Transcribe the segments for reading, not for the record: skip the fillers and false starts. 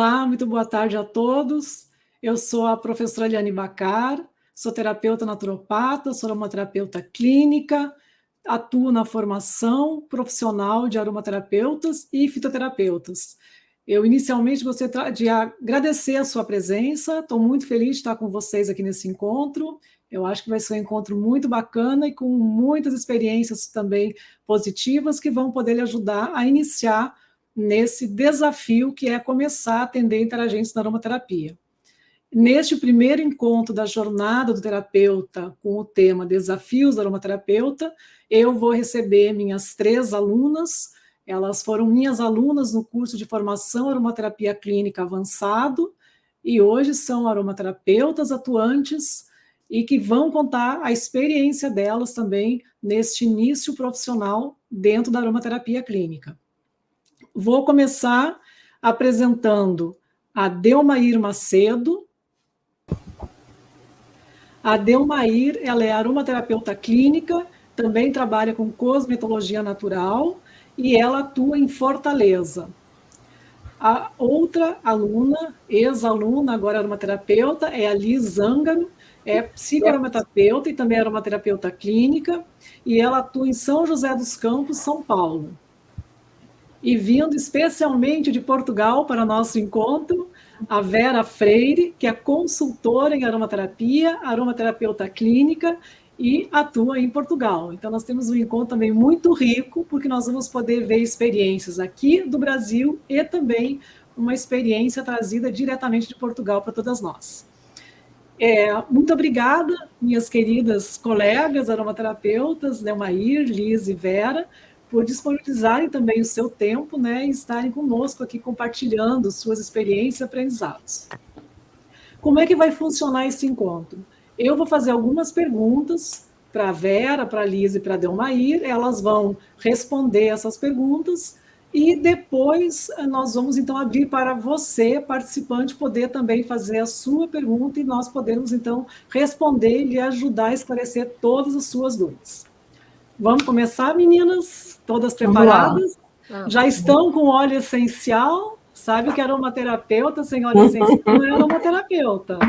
Olá, muito boa tarde a todos. Eu sou a professora Eliane Bacar, sou terapeuta naturopata, sou aromaterapeuta clínica, atuo na formação profissional de aromaterapeutas e fitoterapeutas. Eu inicialmente gostaria de agradecer a sua presença, estou muito feliz de estar com vocês aqui nesse encontro. Eu acho que vai ser um encontro muito bacana e com muitas experiências também positivas que vão poder lhe ajudar a iniciar nesse desafio que é começar a atender interagentes na aromaterapia. Neste primeiro encontro da jornada do terapeuta com o tema Desafios da Aromaterapeuta, eu vou receber minhas 3 alunas. Elas foram minhas alunas no curso de formação Aromaterapia Clínica Avançado e hoje são aromaterapeutas atuantes e que vão contar a experiência delas também neste início profissional dentro da aromaterapia clínica. Vou começar apresentando a Delmair Macedo. A Delmair, ela é aromaterapeuta clínica, também trabalha com cosmetologia natural e ela atua em Fortaleza. A outra aluna, ex-aluna, agora aromaterapeuta, é a Liz Zangaro, é psicoaromaterapeuta e também aromaterapeuta clínica, e ela atua em São José dos Campos, São Paulo. E vindo especialmente de Portugal para nosso encontro, a Vera Freire, que é consultora em aromaterapia, aromaterapeuta clínica e atua em Portugal. Então, nós temos um encontro também muito rico, porque nós vamos poder ver experiências aqui do Brasil e também uma experiência trazida diretamente de Portugal para todas nós. Muito obrigada, minhas queridas colegas aromaterapeutas, Delmair, Liz e Vera, por disponibilizarem também o seu tempo, né, e estarem conosco aqui compartilhando suas experiências e aprendizados. Como é que vai funcionar esse encontro? Eu vou fazer algumas perguntas para a Vera, para a Liz e para a Delmair, elas vão responder essas perguntas e depois nós vamos então abrir para você, participante, poder também fazer a sua pergunta e nós podemos então responder e lhe ajudar a esclarecer todas as suas dúvidas. Vamos começar, meninas? Todas preparadas? Já estão com óleo essencial? Sabe que aromaterapeuta sem óleo essencial não é aromaterapeuta.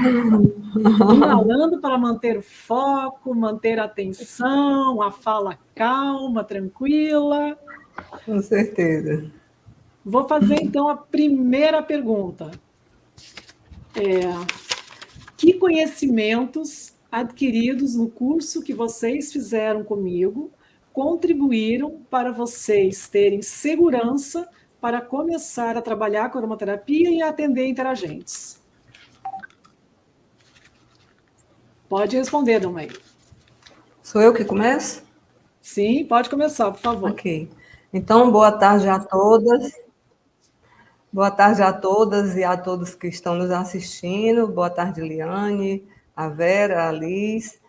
Inalando para manter o foco, manter a atenção, a fala calma, tranquila. Com certeza. Vou fazer, então, a primeira pergunta. Que conhecimentos adquiridos no curso que vocês fizeram comigo contribuíram para vocês terem segurança para começar a trabalhar com aromaterapia e atender interagentes? Pode responder, Delmair. Sou eu que começo? Sim, pode começar, por favor. Ok. Então, boa tarde a todas. Boa tarde a todas e a todos que estão nos assistindo. Boa tarde, Liane, a Vera, a Liz.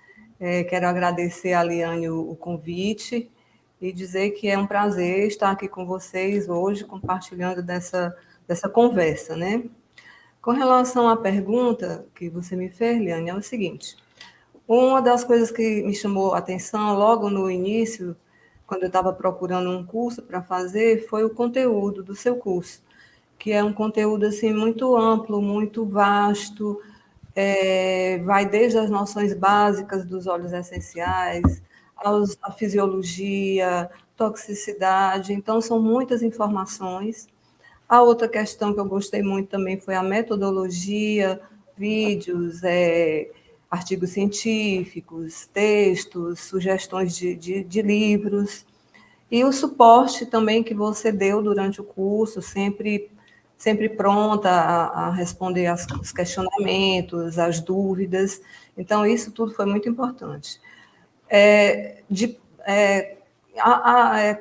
Quero agradecer a Liane o convite e dizer que é um prazer estar aqui com vocês hoje, compartilhando dessa conversa, né? Com relação à pergunta que você me fez, Liane, é o seguinte. Uma das coisas que me chamou a atenção logo no início, quando eu estava procurando um curso para fazer, foi o conteúdo do seu curso, que é um conteúdo assim, muito amplo, muito vasto, vai desde as noções básicas dos óleos essenciais, a fisiologia, toxicidade, então são muitas informações. A outra questão que eu gostei muito também foi a metodologia, vídeos, artigos científicos, textos, sugestões de livros, e o suporte também que você deu durante o curso, sempre pronta a responder os questionamentos, as dúvidas. Então, isso tudo foi muito importante.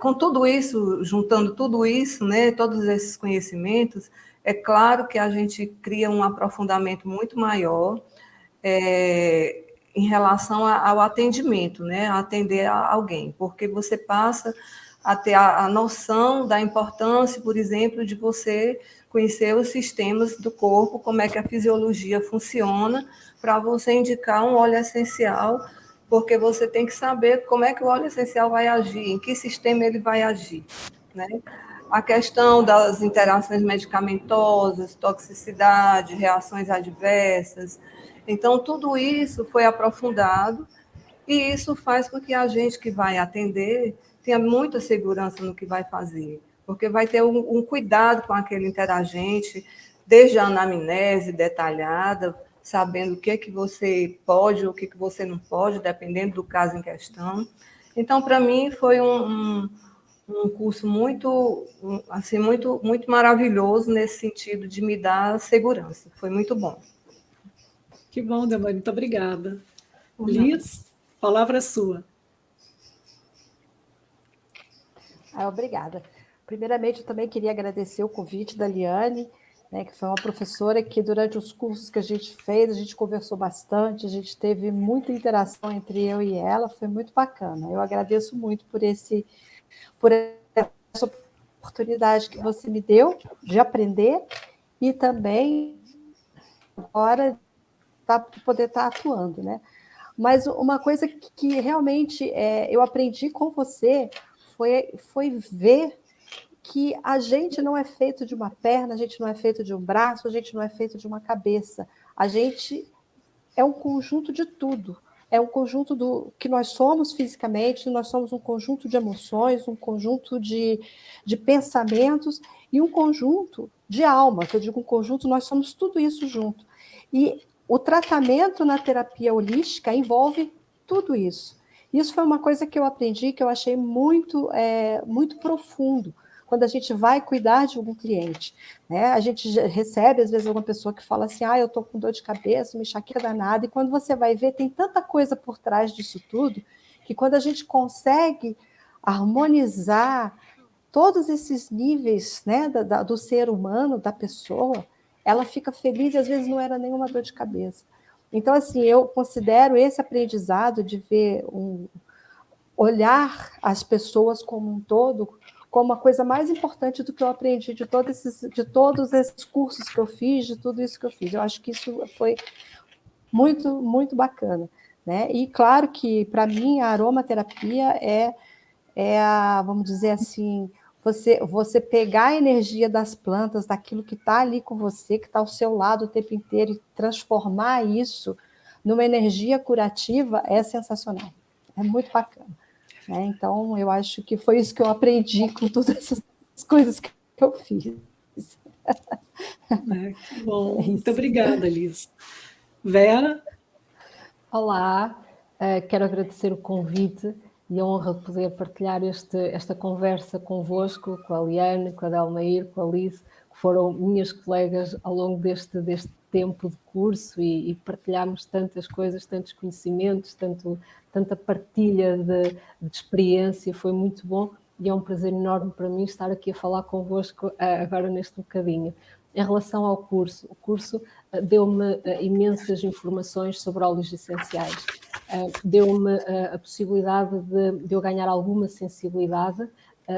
Com tudo isso, juntando tudo isso, né, todos esses conhecimentos, é claro que a gente cria um aprofundamento muito maior em relação ao atendimento, né, a atender a alguém, porque você passa a ter a noção da importância, por exemplo, de você conhecer os sistemas do corpo, como é que a fisiologia funciona, para você indicar um óleo essencial, porque você tem que saber como é que o óleo essencial vai agir, em que sistema ele vai agir, né? a questão das interações medicamentosas, toxicidade, reações adversas. Então, tudo isso foi aprofundado e isso faz com que a gente que vai atender tenha muita segurança no que vai fazer, porque vai ter um cuidado com aquele interagente, desde a anamnese detalhada, sabendo o que é que você pode, o que é que você não pode, dependendo do caso em questão. Então, para mim, foi um curso muito, assim, muito maravilhoso nesse sentido de me dar segurança. Foi muito bom. Que bom, Demane, muito obrigada. Liz, a palavra é sua. Obrigada. Primeiramente, eu também queria agradecer o convite da Liane, né, que foi uma professora que, durante os cursos que a gente fez, a gente conversou bastante, a gente teve muita interação entre eu e ela, foi muito bacana. Eu agradeço muito por essa oportunidade que você me deu de aprender e também agora poder estar atuando, né? Mas uma coisa que realmente eu aprendi com você foi ver que a gente não é feito de uma perna, a gente não é feito de um braço, a gente não é feito de uma cabeça. A gente é um conjunto de tudo. É um conjunto do que nós somos fisicamente, nós somos um conjunto de emoções, um conjunto de pensamentos e um conjunto de alma, que eu digo um conjunto, nós somos tudo isso junto. E o tratamento na terapia holística envolve tudo isso. Isso foi uma coisa que eu aprendi, que eu achei muito profundo, quando a gente vai cuidar de algum cliente. Né? A gente recebe, às vezes, alguma pessoa que fala assim, eu estou com dor de cabeça, uma enxaqueca danada, e quando você vai ver, tem tanta coisa por trás disso tudo, que quando a gente consegue harmonizar todos esses níveis, né, do ser humano, da pessoa, ela fica feliz e às vezes não era nenhuma dor de cabeça. Então, assim, eu considero esse aprendizado de ver olhar as pessoas como um todo como a coisa mais importante do que eu aprendi de todos esses cursos que eu fiz, de tudo isso que eu fiz. Eu acho que isso foi muito, muito bacana. Né? E claro que, para mim, a aromaterapia vamos dizer assim, você pegar a energia das plantas, daquilo que está ali com você, que está ao seu lado o tempo inteiro, e transformar isso numa energia curativa é sensacional. É muito bacana. Né? Então, eu acho que foi isso que eu aprendi com todas essas coisas que eu fiz. Que bom. Muito obrigada, Liz. Vera? Olá, quero agradecer o convite e a honra de poder partilhar esta conversa convosco, com a Liane, com a Delmair, com a Liz, que foram minhas colegas ao longo deste tempo de curso e partilhámos tantas coisas, tantos conhecimentos, tanta partilha de experiência, foi muito bom e é um prazer enorme para mim estar aqui a falar convosco agora neste bocadinho. Em relação ao curso, o curso deu-me imensas informações sobre óleos essenciais, deu-me a possibilidade de eu ganhar alguma sensibilidade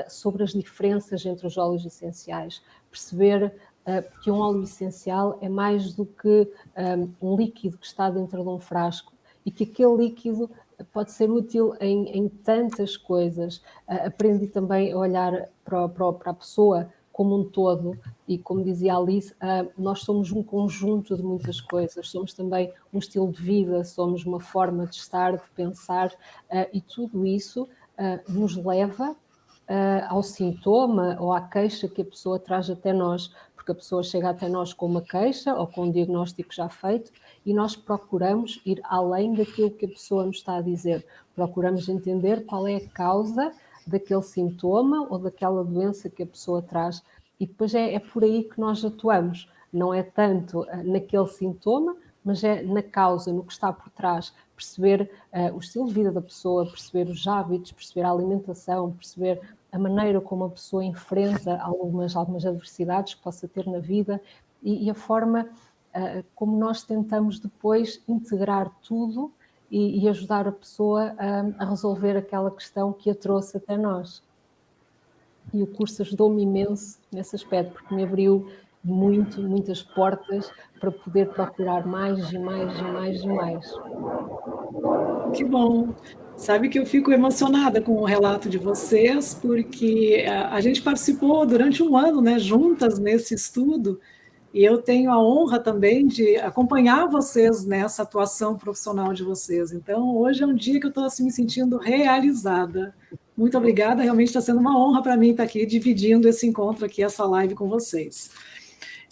sobre as diferenças entre os óleos essenciais, perceber que um óleo essencial é mais do que um líquido que está dentro de um frasco e que aquele líquido pode ser útil em tantas coisas. Aprendi também a olhar para a pessoa como um todo, e como dizia a Alice, nós somos um conjunto de muitas coisas, somos também um estilo de vida, somos uma forma de estar, de pensar, e tudo isso nos leva ao sintoma ou à queixa que a pessoa traz até nós, porque a pessoa chega até nós com uma queixa ou com um diagnóstico já feito e nós procuramos ir além daquilo que a pessoa nos está a dizer, procuramos entender qual é a causa daquele sintoma ou daquela doença que a pessoa traz e depois é por aí que nós atuamos, não é tanto naquele sintoma, mas é na causa, no que está por trás, perceber o estilo de vida da pessoa, perceber os hábitos, perceber a alimentação, perceber a maneira como a pessoa enfrenta algumas adversidades que possa ter na vida e a forma como nós tentamos depois integrar tudo e ajudar a pessoa a resolver aquela questão que a trouxe até nós. E o curso ajudou-me imenso nesse aspecto, porque me abriu muitas portas para poder procurar mais e mais e mais e mais. Que bom. Sabe que eu fico emocionada com o relato de vocês, porque a gente participou durante um ano, né, juntas nesse estudo, e eu tenho a honra também de acompanhar vocês nessa atuação profissional de vocês. Então, hoje é um dia que eu estou assim, me sentindo realizada. Muito obrigada, realmente está sendo uma honra para mim estar aqui dividindo esse encontro aqui, essa live com vocês.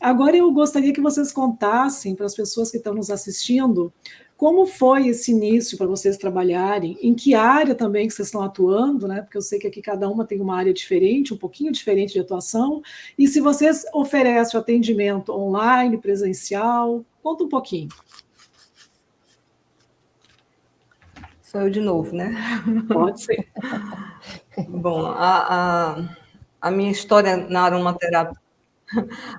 Agora eu gostaria que vocês contassem para as pessoas que estão nos assistindo como foi esse início para vocês trabalharem, em que área também que vocês estão atuando, né? Porque eu sei que aqui cada uma tem uma área diferente, um pouquinho diferente de atuação, e se vocês oferecem o atendimento online, presencial, conta um pouquinho. Sou eu de novo, né? Pode ser. Bom, a minha história na aromaterapia,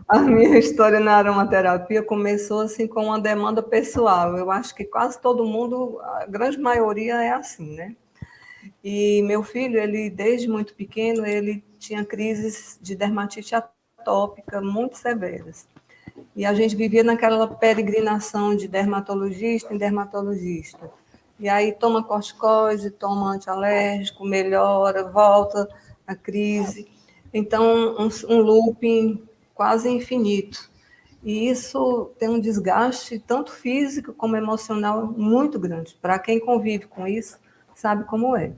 a minha história na aromaterapia começou assim com uma demanda pessoal. Eu acho que quase todo mundo, a grande maioria é assim, né? E meu filho, ele desde muito pequeno, ele tinha crises de dermatite atópica muito severas. E a gente vivia naquela peregrinação de dermatologista em dermatologista. E aí toma corticoide, toma antialérgico, melhora, volta a crise. Então, um looping quase infinito. E isso tem um desgaste tanto físico como emocional muito grande. Para quem convive com isso, sabe como é.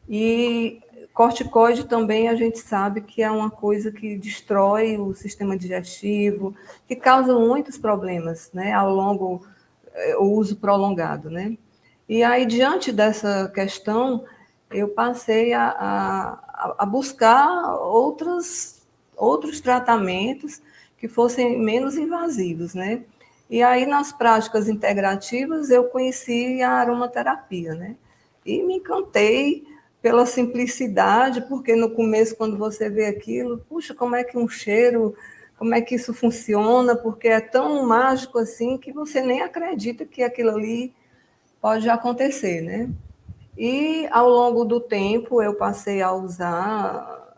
E corticoide também a gente sabe que é uma coisa que destrói o sistema digestivo, que causa muitos problemas, né, ao longo, o uso prolongado, né? E aí, diante dessa questão, eu passei a buscar outros tratamentos que fossem menos invasivos, né? E aí, nas práticas integrativas, eu conheci a aromaterapia, né? E me encantei pela simplicidade, porque no começo, quando você vê aquilo, puxa, como é que um cheiro, como é que isso funciona, porque é tão mágico assim que você nem acredita que aquilo ali pode acontecer, né? E ao longo do tempo eu passei a usar,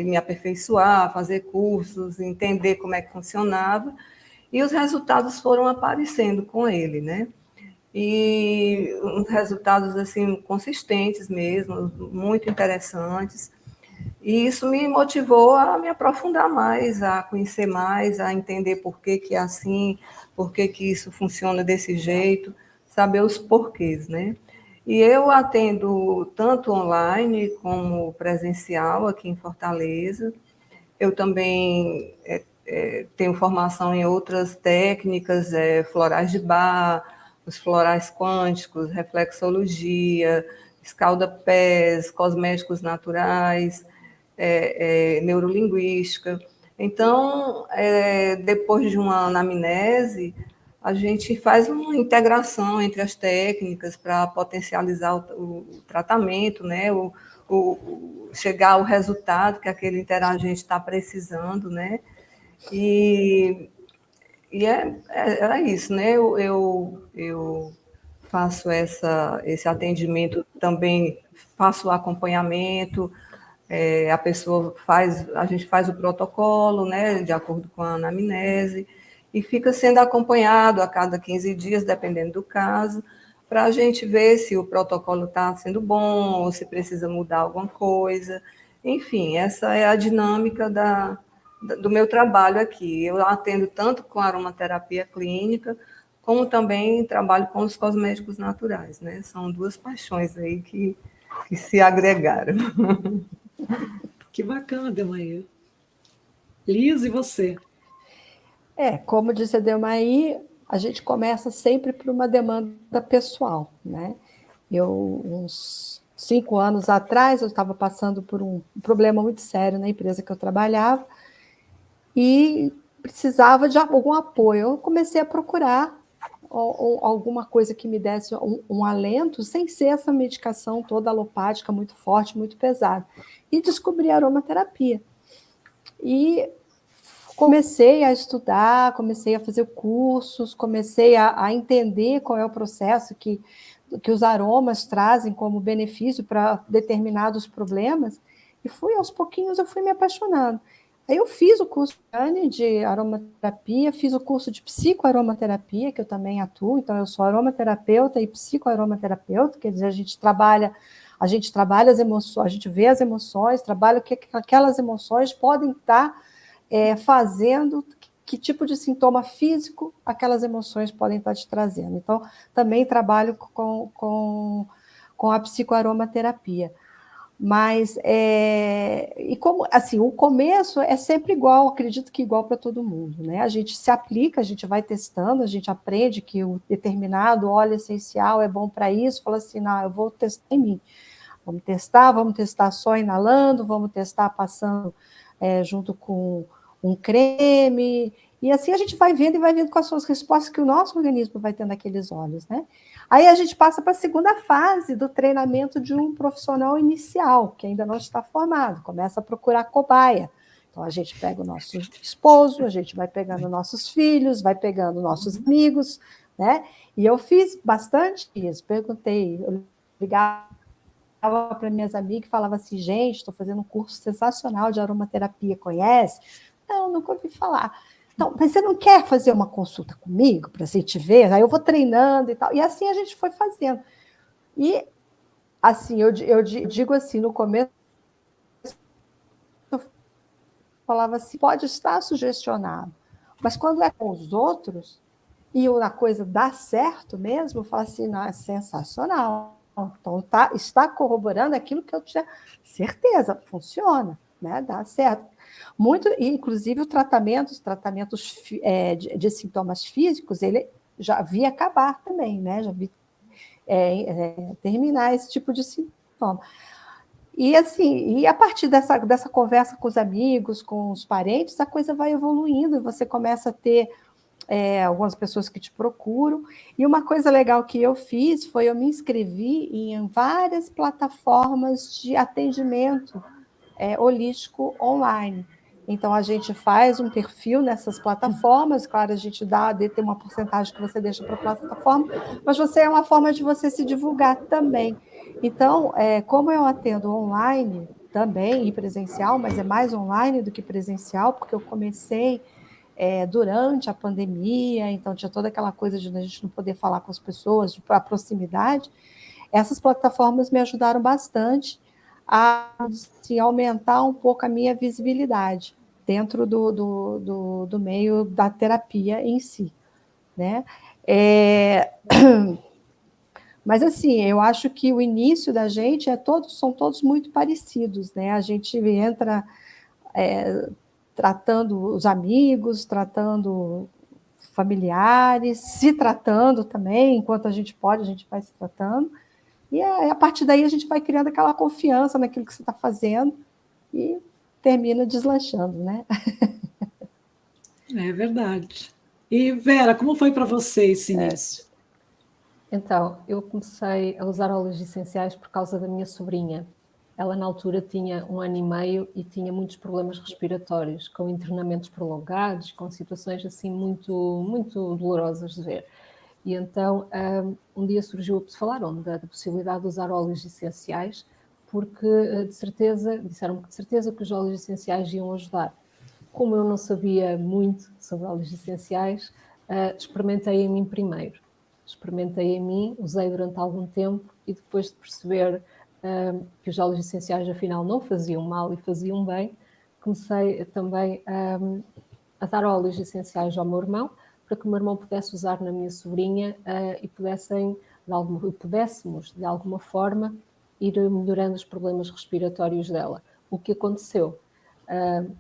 me aperfeiçoar, fazer cursos, entender como é que funcionava, e os resultados foram aparecendo com ele, né? E resultados assim consistentes mesmo, muito interessantes. E isso me motivou a me aprofundar mais, a conhecer mais, a entender por que que é assim, por que que isso funciona desse jeito, saber os porquês, né? E eu atendo tanto online como presencial aqui em Fortaleza. Eu também tenho formação em outras técnicas, florais de bar, os florais quânticos, reflexologia, escalda-pés, cosméticos naturais, neurolinguística. Então, depois de uma anamnese, a gente faz uma integração entre as técnicas para potencializar o tratamento, né? Chegar ao resultado que aquele interagente está precisando, né? E é isso, né? Eu faço esse atendimento também, faço o acompanhamento, a gente faz o protocolo, né, de acordo com a anamnese, e fica sendo acompanhado a cada 15 dias, dependendo do caso, para a gente ver se o protocolo está sendo bom, ou se precisa mudar alguma coisa. Enfim, essa é a dinâmica do meu trabalho aqui. Eu atendo tanto com aromaterapia clínica, como também trabalho com os cosméticos naturais, né? São duas paixões aí que se agregaram. Que bacana, Ademair. Liz, e você? Como disse a Ademair, a gente começa sempre por uma demanda pessoal, né? Uns 5 anos atrás, eu estava passando por um problema muito sério na empresa que eu trabalhava e precisava de algum apoio. Eu comecei a procurar alguma coisa que me desse um alento, sem ser essa medicação toda alopática, muito forte, muito pesada. E descobri a aromaterapia. E comecei a estudar, comecei a fazer cursos, comecei a entender qual é o processo que os aromas trazem como benefício para determinados problemas, e aos pouquinhos eu fui me apaixonando. Aí eu fiz o curso de aromaterapia, fiz o curso de psicoaromaterapia, que eu também atuo, então eu sou aromaterapeuta e psicoaromaterapeuta, quer dizer, a gente trabalha as emoções, a gente vê as emoções, trabalha o que aquelas emoções podem estar fazendo, que tipo de sintoma físico aquelas emoções podem estar te trazendo. Então, também trabalho com a psicoaromaterapia. Mas, e como, assim, o começo é sempre igual, acredito que igual para todo mundo, né? A gente se aplica, a gente vai testando, a gente aprende que o determinado óleo essencial é bom para isso, fala assim, não, eu vou testar em mim. Vamos testar só inalando, vamos testar passando junto com um creme, e assim a gente vai vendo quais são as respostas que o nosso organismo vai tendo naqueles óleos, né? Aí a gente passa para a segunda fase do treinamento de um profissional inicial, que ainda não está formado, começa a procurar cobaia. Então a gente pega o nosso esposo, a gente vai pegando nossos filhos, vai pegando nossos amigos, né? E eu fiz bastante isso, perguntei, eu ligava para minhas amigas e falava assim, gente, estou fazendo um curso sensacional de aromaterapia, conhece? Não, nunca ouvi falar. Então, mas você não quer fazer uma consulta comigo para a gente ver? Aí eu vou treinando e tal. E assim a gente foi fazendo. E, assim, eu digo assim, no começo, eu falava assim, pode estar sugestionado, mas quando é com os outros, e a coisa dá certo mesmo, eu falo assim, não, é sensacional. Então, está corroborando aquilo que eu tinha certeza, funciona, né? Dá certo. Muito, inclusive, os tratamentos de sintomas físicos, ele já vi acabar também, né? Já vi terminar esse tipo de sintoma. E assim, a partir dessa conversa com os amigos, com os parentes, a coisa vai evoluindo, e você começa a ter algumas pessoas que te procuram. E uma coisa legal que eu fiz foi eu me inscrevi em várias plataformas de atendimento holístico online. Então, a gente faz um perfil nessas plataformas, claro, a gente tem uma porcentagem que você deixa para a plataforma, mas é uma forma de você se divulgar também. Então, como eu atendo online também, e presencial, mas é mais online do que presencial, porque eu comecei durante a pandemia, então tinha toda aquela coisa de a gente não poder falar com as pessoas, a proximidade, essas plataformas me ajudaram bastante a assim, aumentar um pouco a minha visibilidade dentro do meio da terapia em si, né? Mas assim, eu acho que o início da gente são todos muito parecidos, né? A gente entra tratando os amigos, tratando familiares, se tratando também, enquanto a gente pode, a gente vai se tratando. E a partir daí a gente vai criando aquela confiança naquilo que você está fazendo e termina deslanchando, né? É verdade. E, Vera, como foi para você esse início? Então, eu comecei a usar óleos essenciais por causa da minha sobrinha. Ela, na altura, tinha 1 ano e meio e tinha muitos problemas respiratórios, com internamentos prolongados, com situações assim muito, muito dolorosas de ver. E então, um dia surgiu, falaram da possibilidade de usar óleos essenciais, porque disseram-me que de certeza que os óleos essenciais iam ajudar. Como eu não sabia muito sobre óleos essenciais, experimentei em mim primeiro. Experimentei em mim, usei durante algum tempo e depois de perceber que os óleos essenciais afinal não faziam mal e faziam bem, comecei também a dar óleos essenciais ao meu irmão, para que o meu irmão pudesse usar na minha sobrinha e pudéssemos, de alguma forma, ir melhorando os problemas respiratórios dela. O que aconteceu?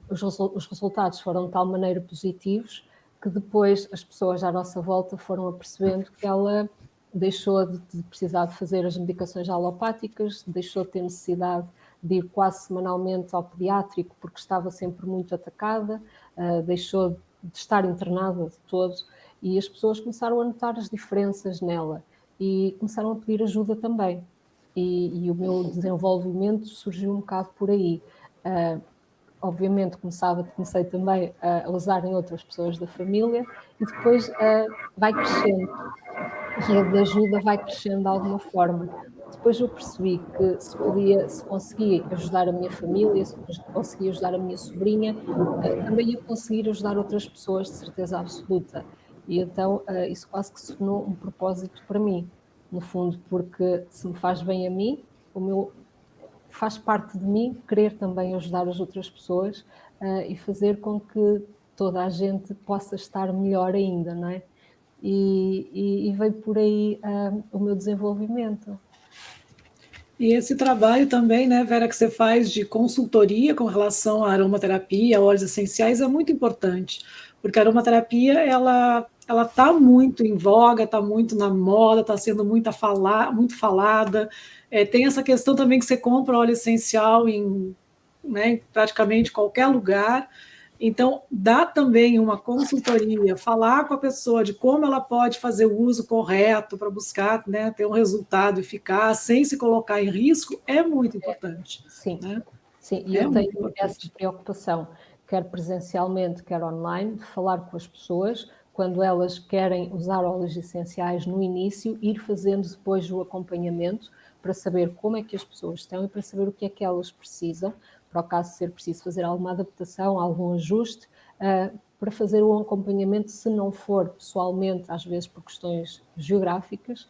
Os resultados foram de tal maneira positivos que depois as pessoas à nossa volta foram apercebendo que ela deixou de precisar de fazer as medicações alopáticas, deixou de ter necessidade de ir quase semanalmente ao pediátrico porque estava sempre muito atacada, deixou de estar internada de todo e as pessoas começaram a notar as diferenças nela e começaram a pedir ajuda também. E o meu desenvolvimento surgiu um bocado por aí. Obviamente comecei também a usar em outras pessoas da família e depois vai crescendo. A rede de ajuda vai crescendo de alguma forma. Depois depois eu percebi que se conseguia ajudar a minha família, se conseguia ajudar a minha sobrinha, também ia conseguir ajudar outras pessoas, de certeza absoluta. E então isso quase que se tornou um propósito para mim, no fundo, porque se me faz bem a mim, faz parte de mim querer também ajudar as outras pessoas e fazer com que toda a gente possa estar melhor ainda, não é? E veio por aí o meu desenvolvimento. E esse trabalho também, né, Vera, que você faz de consultoria com relação à aromaterapia, óleos essenciais, é muito importante, porque a aromaterapia, ela está muito em voga, está muito na moda, está sendo muito falada. Tem essa questão também que você compra óleo essencial né, em praticamente qualquer lugar. Então, dá também uma consultoria, falar com a pessoa de como ela pode fazer o uso correto para buscar, né, ter um resultado eficaz, sem se colocar em risco, é muito importante. Sim, né? sim. E eu tenho essa preocupação, quer presencialmente, quer online, de falar com as pessoas, quando elas querem usar óleos essenciais no início, ir fazendo depois o acompanhamento, para saber como é que as pessoas estão e para saber o que é que elas precisam, para o caso de ser preciso fazer alguma adaptação, algum ajuste, para fazer o acompanhamento, se não for pessoalmente, às vezes por questões geográficas,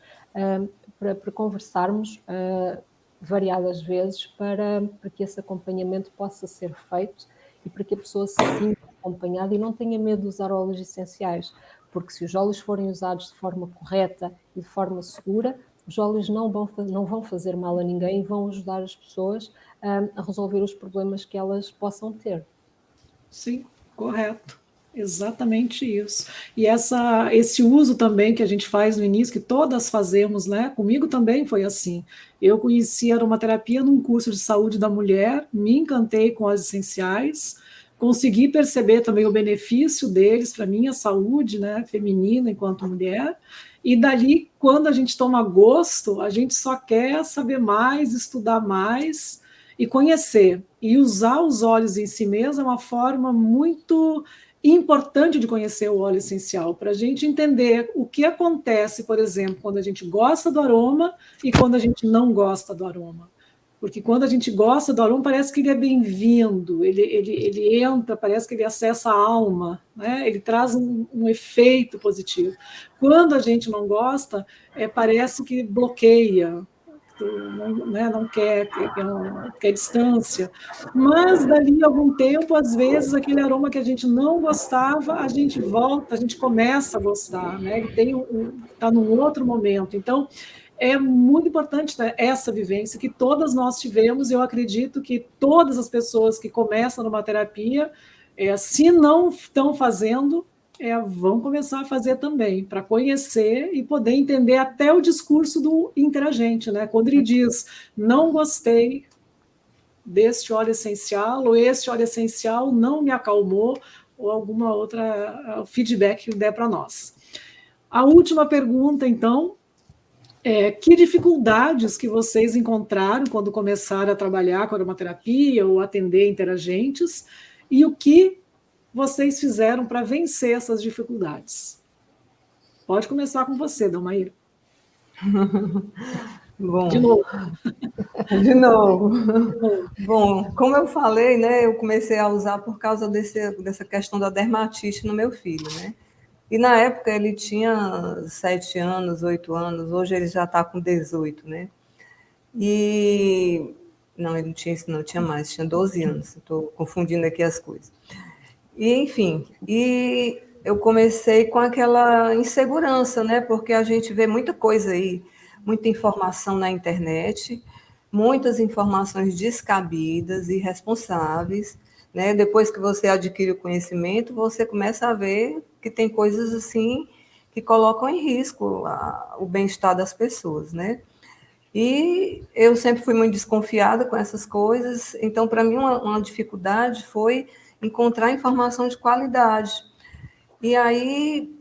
para conversarmos variadas vezes para que esse acompanhamento possa ser feito e para que a pessoa se sinta acompanhada e não tenha medo de usar óleos essenciais, porque se os óleos forem usados de forma correta e de forma segura, os óleos não vão fazer mal a ninguém e vão ajudar as pessoas a resolver os problemas que elas possam ter. Sim, correto. Exatamente isso. E esse uso também que a gente faz no início, que todas fazemos, né? Comigo também foi assim. Eu conheci a aromaterapia num curso de saúde da mulher, me encantei com óleos essenciais, consegui perceber também o benefício deles para a minha saúde, né, feminina enquanto mulher, e dali, quando a gente toma gosto, a gente só quer saber mais, estudar mais e conhecer. E usar os óleos em si mesmo é uma forma muito importante de conhecer o óleo essencial, para a gente entender o que acontece, por exemplo, quando a gente gosta do aroma e quando a gente não gosta do aroma. Porque quando a gente gosta do aroma, parece que ele é bem-vindo, ele entra, parece que ele acessa a alma, né? Ele traz um efeito positivo. Quando a gente não gosta, parece que bloqueia, não quer, quer distância. Mas dali a algum tempo, às vezes, aquele aroma que a gente não gostava, a gente volta, a gente começa a gostar, né? Ele está num outro momento. Então, é muito importante, né, essa vivência que todas nós tivemos. Eu acredito que todas as pessoas que começam numa terapia, se não estão fazendo, vão começar a fazer também, para conhecer e poder entender até o discurso do interagente, né? Quando ele diz, não gostei deste óleo essencial, ou este óleo essencial não me acalmou, ou alguma outra feedback que der para nós. A última pergunta, então, que dificuldades que vocês encontraram quando começaram a trabalhar com aromaterapia ou atender interagentes, e o que vocês fizeram para vencer essas dificuldades? Pode começar com você, Dalmair. Bom, de novo. De novo. Bom, como eu falei, né, eu comecei a usar por causa dessa questão da dermatite no meu filho, né? E na época ele tinha 7 anos, 8 anos, hoje ele já está com 18, né? E não, ele não tinha isso, não, tinha mais, tinha 12 anos, estou confundindo aqui as coisas. E, enfim, eu comecei com aquela insegurança, né? Porque a gente vê muita coisa aí, muita informação na internet, muitas informações descabidas, irresponsáveis, né? Depois que você adquire o conhecimento, você começa a ver que tem coisas assim que colocam em risco o bem-estar das pessoas, né? E eu sempre fui muito desconfiada com essas coisas, então, para mim, uma dificuldade foi encontrar informação de qualidade. E aí,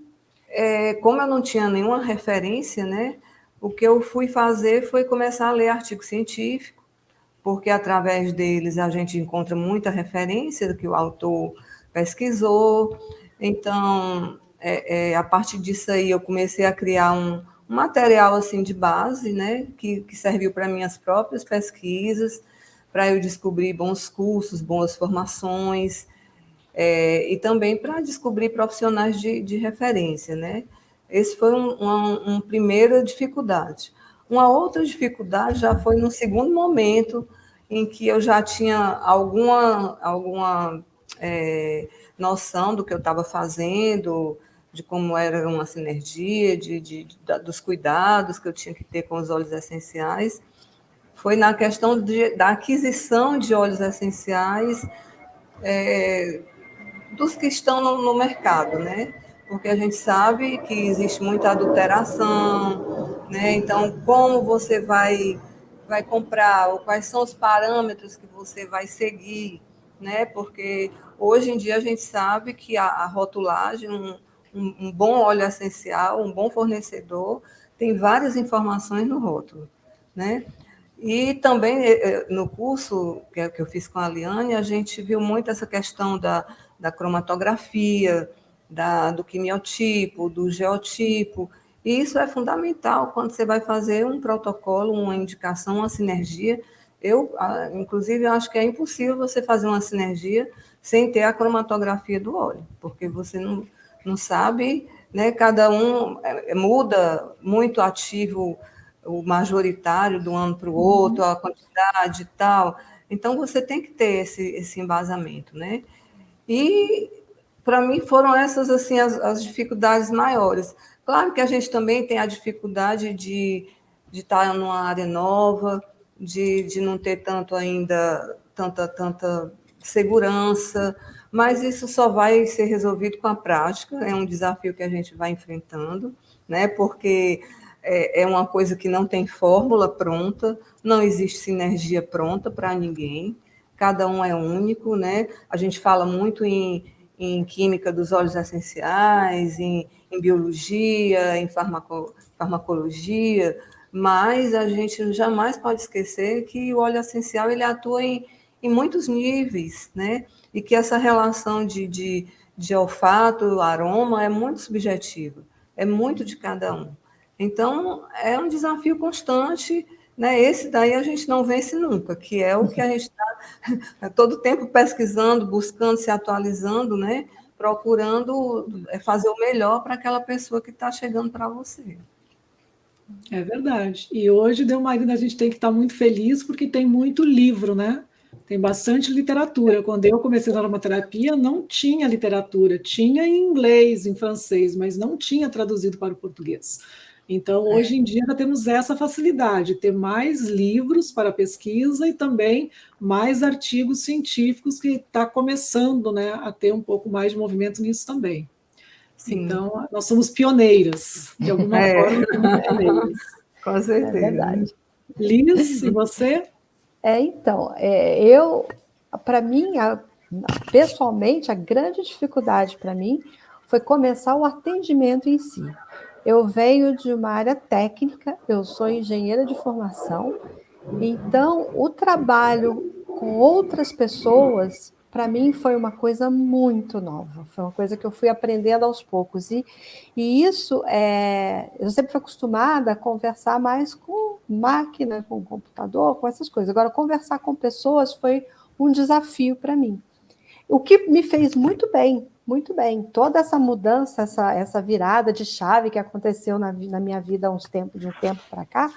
como eu não tinha nenhuma referência, né, o que eu fui fazer foi começar a ler artigo científico, porque através deles a gente encontra muita referência do que o autor pesquisou. Então, a partir disso aí, eu comecei a criar material assim de base, né, que serviu para minhas próprias pesquisas, para eu descobrir bons cursos, boas formações, e também para descobrir profissionais de referência, né? Esse foi uma primeira dificuldade. Uma outra dificuldade já foi no segundo momento, em que eu já tinha alguma noção do que eu estava fazendo, de como era uma sinergia, dos cuidados que eu tinha que ter com os óleos essenciais. Foi na questão da aquisição de óleos essenciais dos que estão no mercado, né? Porque a gente sabe que existe muita adulteração, né? Então, como você vai comprar, ou quais são os parâmetros que você vai seguir, né? Porque hoje em dia a gente sabe que a rotulagem, um bom óleo essencial, um bom fornecedor, tem várias informações no rótulo, né? E também no curso que eu fiz com a Liane, a gente viu muito essa questão da cromatografia, do quimiotipo, do geotipo, e isso é fundamental quando você vai fazer um protocolo, uma indicação, uma sinergia. Inclusive, acho que é impossível você fazer uma sinergia sem ter a cromatografia do óleo, porque você não sabe, né? Cada um muda muito ativo, o majoritário de um ano para o outro, a quantidade e tal. Então, você tem que ter esse embasamento, né? E, para mim, foram essas assim as dificuldades maiores. Claro que a gente também tem a dificuldade de estar numa área nova, de não ter tanto ainda, tanta segurança, mas isso só vai ser resolvido com a prática, é um desafio que a gente vai enfrentando, né? Porque é uma coisa que não tem fórmula pronta, não existe sinergia pronta para ninguém, cada um é único, né? A gente fala muito em química dos óleos essenciais, em biologia, em farmacologia, mas a gente jamais pode esquecer que o óleo essencial ele atua em muitos níveis, né? E que essa relação de olfato, aroma é muito subjetiva, é muito de cada um. Então, é um desafio constante, né? Esse daí a gente não vence nunca, que é o que a gente está todo tempo pesquisando, buscando, se atualizando, né? Procurando fazer o melhor para aquela pessoa que está chegando para você. É verdade. E hoje, Delmarina, a gente tem que estar muito feliz porque tem muito livro, né? Tem bastante literatura. Quando eu comecei na aromaterapia, não tinha literatura. Tinha em inglês, em francês, mas não tinha traduzido para o português. Então, hoje em dia, nós temos essa facilidade, ter mais livros para pesquisa e também mais artigos científicos que está começando, né, a ter um pouco mais de movimento nisso também. Sim. Então, nós somos pioneiras, de alguma forma, somos pioneiras. Com certeza. É verdade. Liz, e você? Então, para mim, pessoalmente, a grande dificuldade para mim foi começar o atendimento em si. Eu venho de uma área técnica, eu sou engenheira de formação, então o trabalho com outras pessoas, para mim, foi uma coisa muito nova, foi uma coisa que eu fui aprendendo aos poucos. E isso, eu sempre fui acostumada a conversar mais com máquina, com computador, com essas coisas. Agora, conversar com pessoas foi um desafio para mim. O que me fez muito bem, muito bem. Toda essa mudança, essa virada de chave que aconteceu na minha vida de um tempo para cá,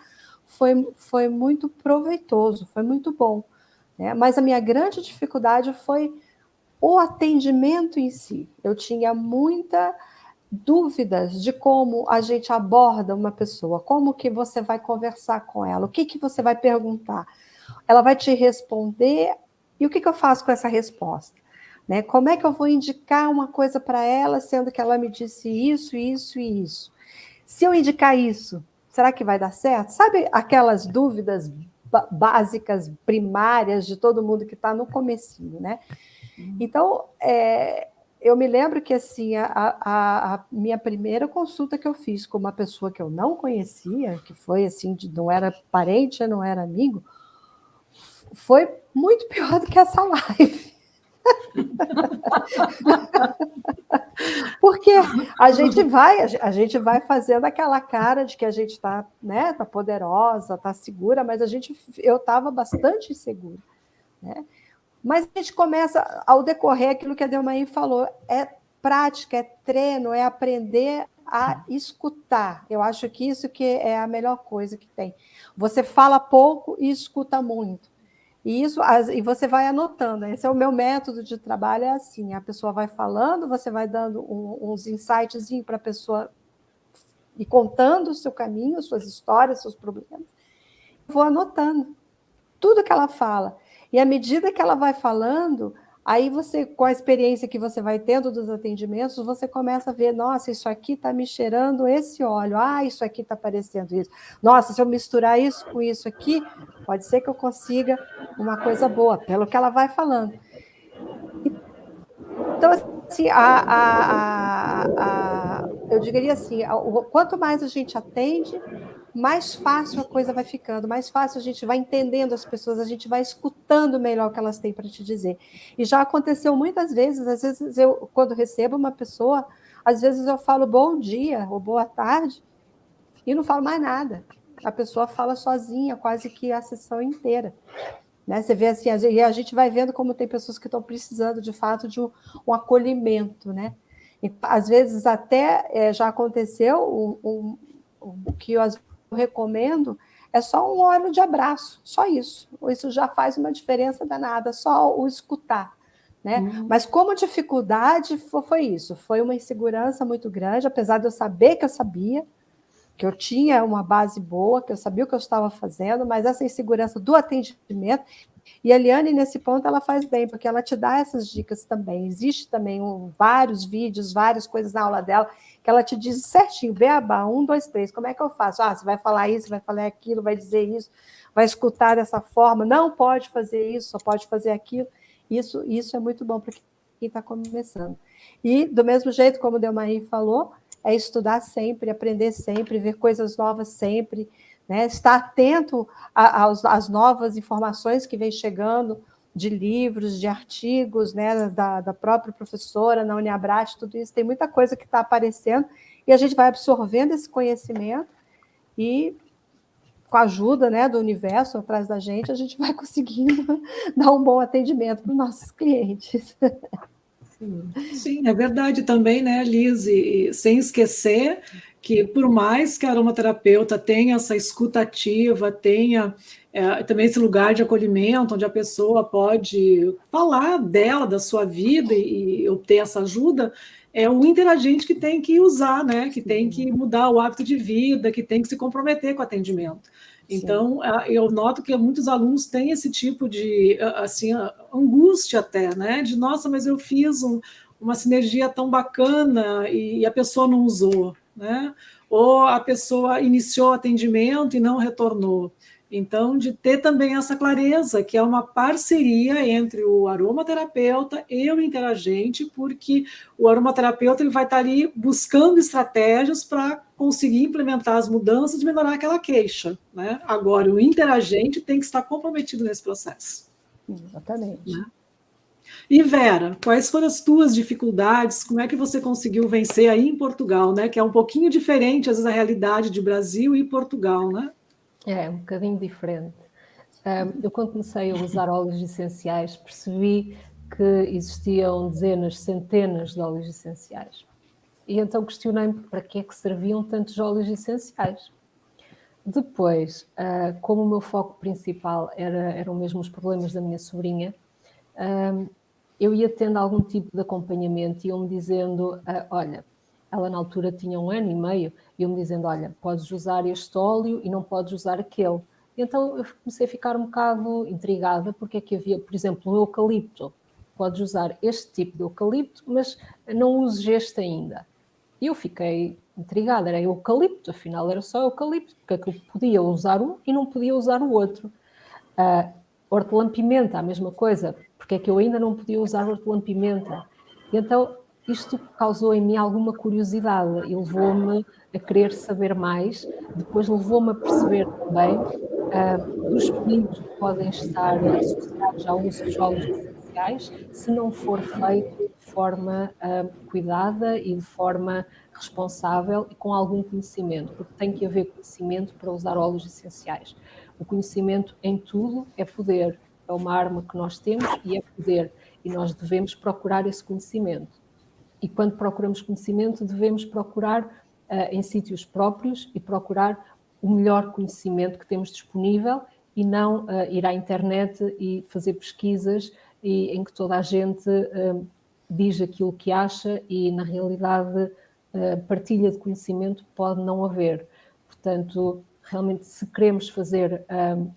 foi muito proveitoso, foi muito bom. Né? Mas a minha grande dificuldade foi o atendimento em si. Eu tinha muitas dúvidas de como a gente aborda uma pessoa, como que você vai conversar com ela, o que você vai perguntar. Ela vai te responder, e o que eu faço com essa resposta? Né? Como é que eu vou indicar uma coisa para ela, sendo que ela me disse isso, isso e isso? Se eu indicar isso, será que vai dar certo? Sabe aquelas dúvidas básicas, primárias de todo mundo que está no comecinho, né? Então, eu me lembro que assim, a minha primeira consulta que eu fiz com uma pessoa que eu não conhecia, que foi assim, não era parente, não era amigo, foi muito pior do que essa live. Porque a gente vai fazendo aquela cara de que a gente está, né, tá poderosa, está segura, mas eu estava bastante insegura, né? Mas a gente começa, ao decorrer, aquilo que a Delmaí falou, é prática, é treino, é aprender a escutar. Eu acho que isso que é a melhor coisa que tem. Você fala pouco e escuta muito. E você vai anotando. Esse é o meu método de trabalho, é assim, a pessoa vai falando, você vai dando uns insights para a pessoa ir contando o seu caminho, suas histórias, seus problemas. Eu vou anotando tudo que ela fala. E à medida que ela vai falando, aí você, com a experiência que você vai tendo dos atendimentos, você começa a ver, nossa, isso aqui está me cheirando esse óleo, isso aqui está parecendo isso. Nossa, se eu misturar isso com isso aqui, pode ser que eu consiga uma coisa boa, pelo que ela vai falando. Então, assim, eu diria assim, quanto mais a gente atende, mais fácil a coisa vai ficando, mais fácil a gente vai entendendo as pessoas, a gente vai escutando melhor o que elas têm para te dizer. E já aconteceu muitas vezes, às vezes eu, quando recebo uma pessoa, às vezes eu falo bom dia ou boa tarde e não falo mais nada. A pessoa fala sozinha, quase que a sessão inteira. Né? Você vê assim, e a gente vai vendo como tem pessoas que estão precisando, de fato, de um acolhimento, né? E, às vezes até já aconteceu o que eu recomendo é só um óleo de abraço, só isso. Isso já faz uma diferença danada, só o escutar. Né? Mas como dificuldade foi isso, foi uma insegurança muito grande, apesar de eu saber que eu sabia, que eu tinha uma base boa, que eu sabia o que eu estava fazendo, mas essa insegurança do atendimento, e a Liane, nesse ponto, ela faz bem, porque ela te dá essas dicas também. Existe também vários vídeos, várias coisas na aula dela, que ela te diz certinho, beabá, 1, 2, 3, como é que eu faço? Você vai falar isso, vai falar aquilo, vai dizer isso, vai escutar dessa forma, não pode fazer isso, só pode fazer aquilo. Isso é muito bom para quem está começando. E, do mesmo jeito, como o Delmaí falou, é estudar sempre, aprender sempre, ver coisas novas sempre, né? Estar atento às novas informações que vem chegando de livros, de artigos, né? da própria professora na Uniabrat, tudo isso, tem muita coisa que está aparecendo e a gente vai absorvendo esse conhecimento e, com a ajuda, né, do universo atrás da gente, a gente vai conseguindo dar um bom atendimento para os nossos clientes. Sim, é verdade também, né, Liz? E sem esquecer que, por mais que a aromaterapeuta tenha essa escuta ativa, tenha também esse lugar de acolhimento, onde a pessoa pode falar dela, da sua vida e obter essa ajuda, é o interagente que tem que usar, né? Que tem que mudar o hábito de vida, que tem que se comprometer com o atendimento. Então, eu noto que muitos alunos têm esse tipo de assim, angústia até, né? De, nossa, mas eu fiz uma sinergia tão bacana e a pessoa não usou, né? Ou a pessoa iniciou o atendimento e não retornou. Então, de ter também essa clareza, que é uma parceria entre o aromaterapeuta e o interagente, porque o aromaterapeuta ele vai estar ali buscando estratégias para conseguir implementar as mudanças e melhorar aquela queixa, né? Agora, o interagente tem que estar comprometido nesse processo. Exatamente. Né? E Vera, quais foram as tuas dificuldades? Como é que você conseguiu vencer aí em Portugal, né? Que é um pouquinho diferente, às vezes, a realidade de Brasil e Portugal, né? É um bocadinho diferente. Eu, quando comecei a usar óleos essenciais, percebi que existiam dezenas, centenas de óleos essenciais. E então questionei-me para que é que serviam tantos óleos essenciais. Depois, como o meu foco principal eram mesmo os problemas da minha sobrinha, eu ia tendo algum tipo de acompanhamento e iam-me dizendo, olha, ela na altura tinha 1 ano e meio, iam-me dizendo, olha, podes usar este óleo e não podes usar aquele. E então eu comecei a ficar um bocado intrigada, porque é que havia, por exemplo, o eucalipto. Podes usar este tipo de eucalipto, mas não uses este ainda. E eu fiquei intrigada, era eucalipto, afinal era só eucalipto, porque é que eu podia usar um e não podia usar o outro. Hortelã-pimenta, a mesma coisa, porque é que eu ainda não podia usar hortelã-pimenta. E então isto causou em mim alguma curiosidade e levou-me a querer saber mais, depois levou-me a perceber também dos perigos que podem estar associados ao uso dos óleos essenciais. essenciais se não for feito de forma cuidada e de forma responsável e com algum conhecimento, porque tem que haver conhecimento para usar óleos essenciais. O conhecimento em tudo é poder, é uma arma que nós temos e é poder, e nós devemos procurar esse conhecimento. E quando procuramos conhecimento, devemos procurar em sítios próprios e procurar o melhor conhecimento que temos disponível e não ir à internet e fazer pesquisas em que toda a gente diz aquilo que acha e, na realidade, partilha de conhecimento pode não haver. Portanto, realmente, se queremos fazer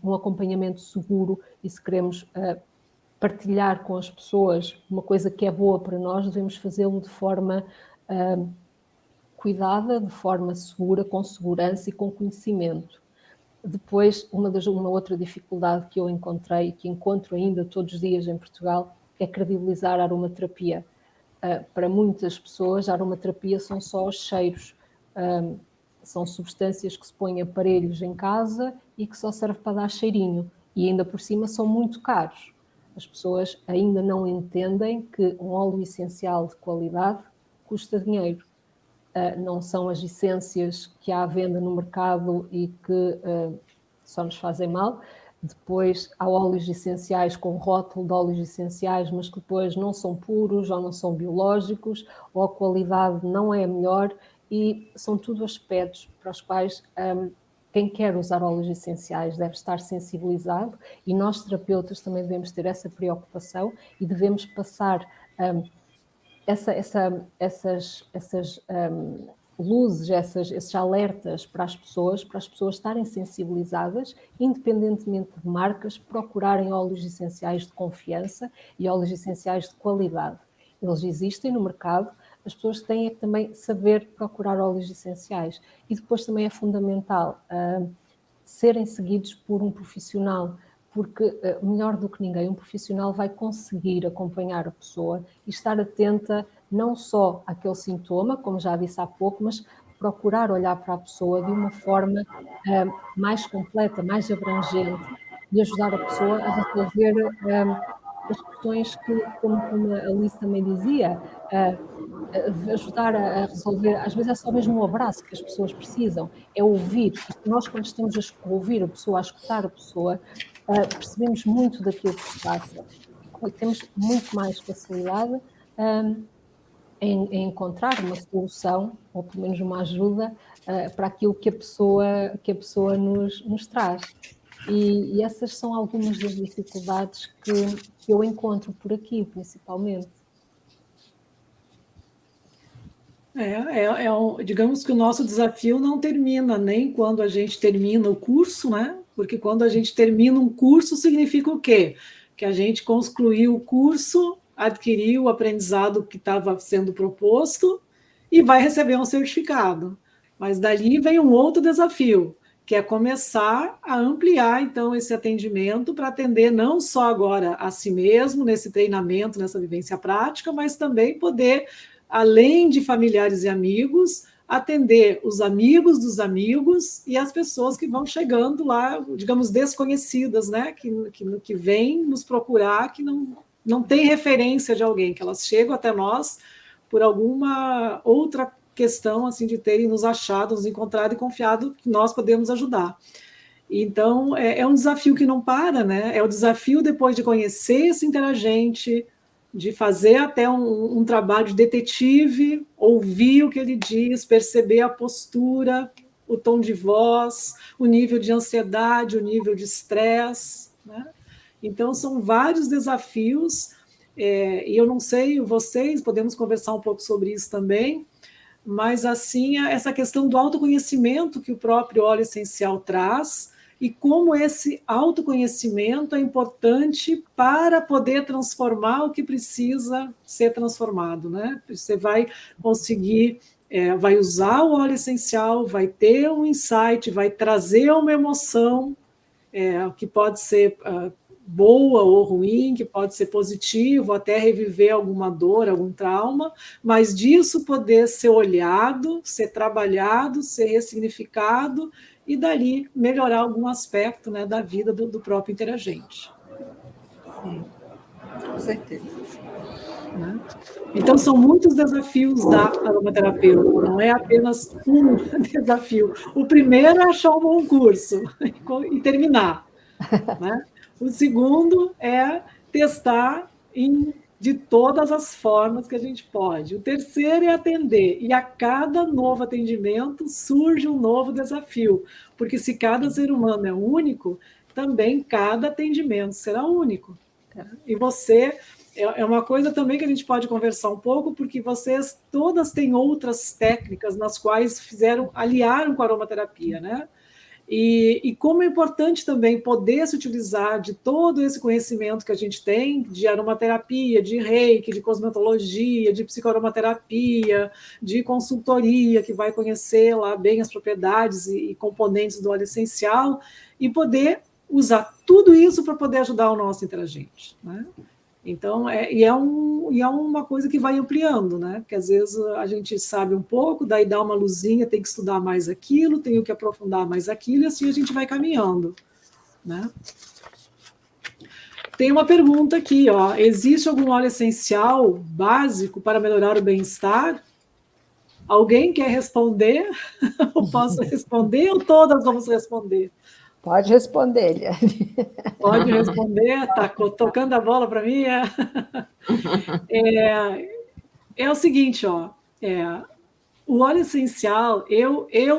um acompanhamento seguro e se queremos partilhar com as pessoas uma coisa que é boa para nós, devemos fazê-lo de forma cuidada, de forma segura, com segurança e com conhecimento. Depois, uma outra dificuldade que eu encontrei e que encontro ainda todos os dias em Portugal é credibilizar a aromaterapia. Para muitas pessoas, a aromaterapia são só os cheiros. São substâncias que se põem em aparelhos em casa e que só serve para dar cheirinho. E ainda por cima são muito caros. As pessoas ainda não entendem que um óleo essencial de qualidade custa dinheiro. Não são as essências que há à venda no mercado e que só nos fazem mal. Depois há óleos essenciais com rótulo de óleos essenciais, mas que depois não são puros ou não são biológicos, ou a qualidade não é a melhor, e são tudo aspectos para os quais quem quer usar óleos essenciais deve estar sensibilizado, e nós terapeutas também devemos ter essa preocupação e devemos passar essas luzes, esses alertas para as pessoas estarem sensibilizadas, independentemente de marcas, procurarem óleos essenciais de confiança e óleos essenciais de qualidade. Eles existem no mercado, as pessoas têm que também saber procurar óleos essenciais. E depois também é fundamental serem seguidos por um profissional, porque melhor do que ninguém, um profissional vai conseguir acompanhar a pessoa e estar atenta não só àquele sintoma, como já disse há pouco, mas procurar olhar para a pessoa de uma forma mais completa, mais abrangente, e ajudar a pessoa a resolver as questões que, como a Alice também dizia, ajudar a resolver, às vezes é só mesmo um abraço que as pessoas precisam, é ouvir. E nós, quando estamos a ouvir a pessoa, a escutar a pessoa, percebemos muito daquilo que se passa. E temos muito mais facilidade em encontrar uma solução, ou pelo menos uma ajuda, para aquilo que a pessoa nos traz. E essas são algumas das dificuldades que eu encontro por aqui, principalmente. Digamos que o nosso desafio não termina nem quando a gente termina o curso, né? Porque quando a gente termina um curso, significa o quê? Que a gente concluiu o curso, adquiriu o aprendizado que estava sendo proposto e vai receber um certificado. Mas dali vem um outro desafio, que é começar a ampliar, então, esse atendimento para atender não só agora a si mesmo, nesse treinamento, nessa vivência prática, mas também poder, além de familiares e amigos, atender os amigos dos amigos e as pessoas que vão chegando lá, digamos, desconhecidas, né? Que vêm nos procurar, que não tem referência de alguém, que elas chegam até nós por alguma outra questão, assim, de terem nos achado, nos encontrado e confiado que nós podemos ajudar. Então, é um desafio que não para, né? É o desafio, depois de conhecer esse interagente, de fazer até um trabalho de detetive, ouvir o que ele diz, perceber a postura, o tom de voz, o nível de ansiedade, o nível de estresse, né? Então, são vários desafios, e eu não sei, vocês, podemos conversar um pouco sobre isso também, mas, assim, essa questão do autoconhecimento que o próprio óleo essencial traz, e como esse autoconhecimento é importante para poder transformar o que precisa ser transformado, né? Você vai conseguir, vai usar o óleo essencial, vai ter um insight, vai trazer uma emoção, que pode ser boa ou ruim, que pode ser positivo, até reviver alguma dor, algum trauma, mas disso poder ser olhado, ser trabalhado, ser ressignificado, e dali melhorar algum aspecto, né, da vida do próprio interagente. Sim. Com certeza. Né? Então, são muitos desafios da aromaterapeuta, não é apenas um desafio. O primeiro é achar um bom curso e terminar. Né? O segundo é testar de todas as formas que a gente pode. O terceiro é atender, e a cada novo atendimento surge um novo desafio, porque se cada ser humano é único, também cada atendimento será único. E você... É uma coisa também que a gente pode conversar um pouco, porque vocês todas têm outras técnicas nas quais aliaram com a aromaterapia, né? E como é importante também poder se utilizar de todo esse conhecimento que a gente tem de aromaterapia, de reiki, de cosmetologia, de psicoaromaterapia, de consultoria, que vai conhecer lá bem as propriedades e componentes do óleo essencial, e poder usar tudo isso para poder ajudar o nosso interagente, né? Então, é uma coisa que vai ampliando, né? Porque às vezes a gente sabe um pouco, daí dá uma luzinha, tem que estudar mais aquilo, tenho que aprofundar mais aquilo, e assim a gente vai caminhando, né? Tem uma pergunta aqui, ó. Existe algum óleo essencial básico para melhorar o bem-estar? Alguém quer responder? Eu posso responder ou todas vamos responder? Pode responder, Eliane. Pode responder, tá tocando a bola para mim. É o seguinte, ó, o óleo essencial,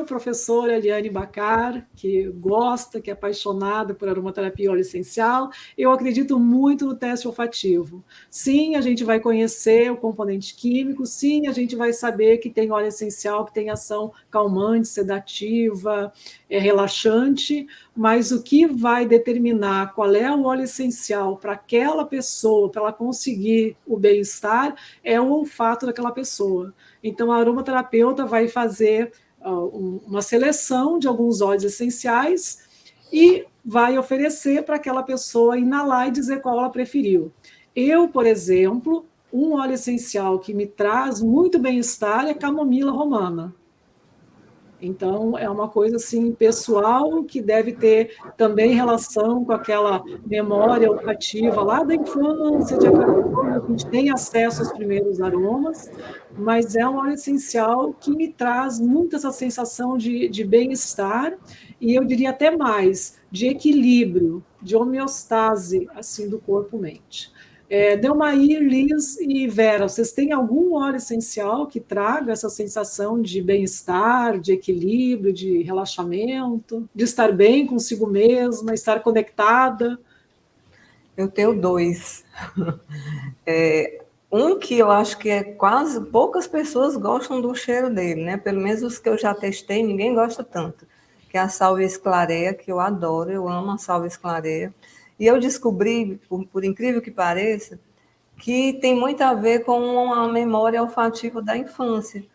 professora Eliane Bacar, que gosta, que é apaixonada por aromaterapia e óleo essencial, eu acredito muito no teste olfativo. Sim, a gente vai conhecer o componente químico, sim, a gente vai saber que tem óleo essencial, que tem ação calmante, sedativa, relaxante, mas o que vai determinar qual é o óleo essencial para aquela pessoa, para ela conseguir o bem-estar, é o olfato daquela pessoa. Então, a aromaterapeuta vai fazer uma seleção de alguns óleos essenciais e vai oferecer para aquela pessoa inalar e dizer qual ela preferiu. Eu, por exemplo, um óleo essencial que me traz muito bem-estar é a camomila romana. Então, é uma coisa assim pessoal que deve ter também relação com aquela memória olfativa lá da infância, de a gente tem acesso aos primeiros aromas, mas é um óleo essencial que me traz muito essa sensação de bem-estar, e eu diria até mais, de equilíbrio, de homeostase assim, do corpo-mente. Delmair, Liz e Vera, vocês têm algum óleo essencial que traga essa sensação de bem-estar, de equilíbrio, de relaxamento, de estar bem consigo mesma, estar conectada? Eu tenho dois. Um que eu acho que quase poucas pessoas gostam do cheiro dele, né? Pelo menos os que eu já testei, ninguém gosta tanto, que é a Salvia Clarea, que eu adoro, eu amo a Salvia Clarea. E eu descobri, por incrível que pareça, que tem muito a ver com a memória olfativa da infância,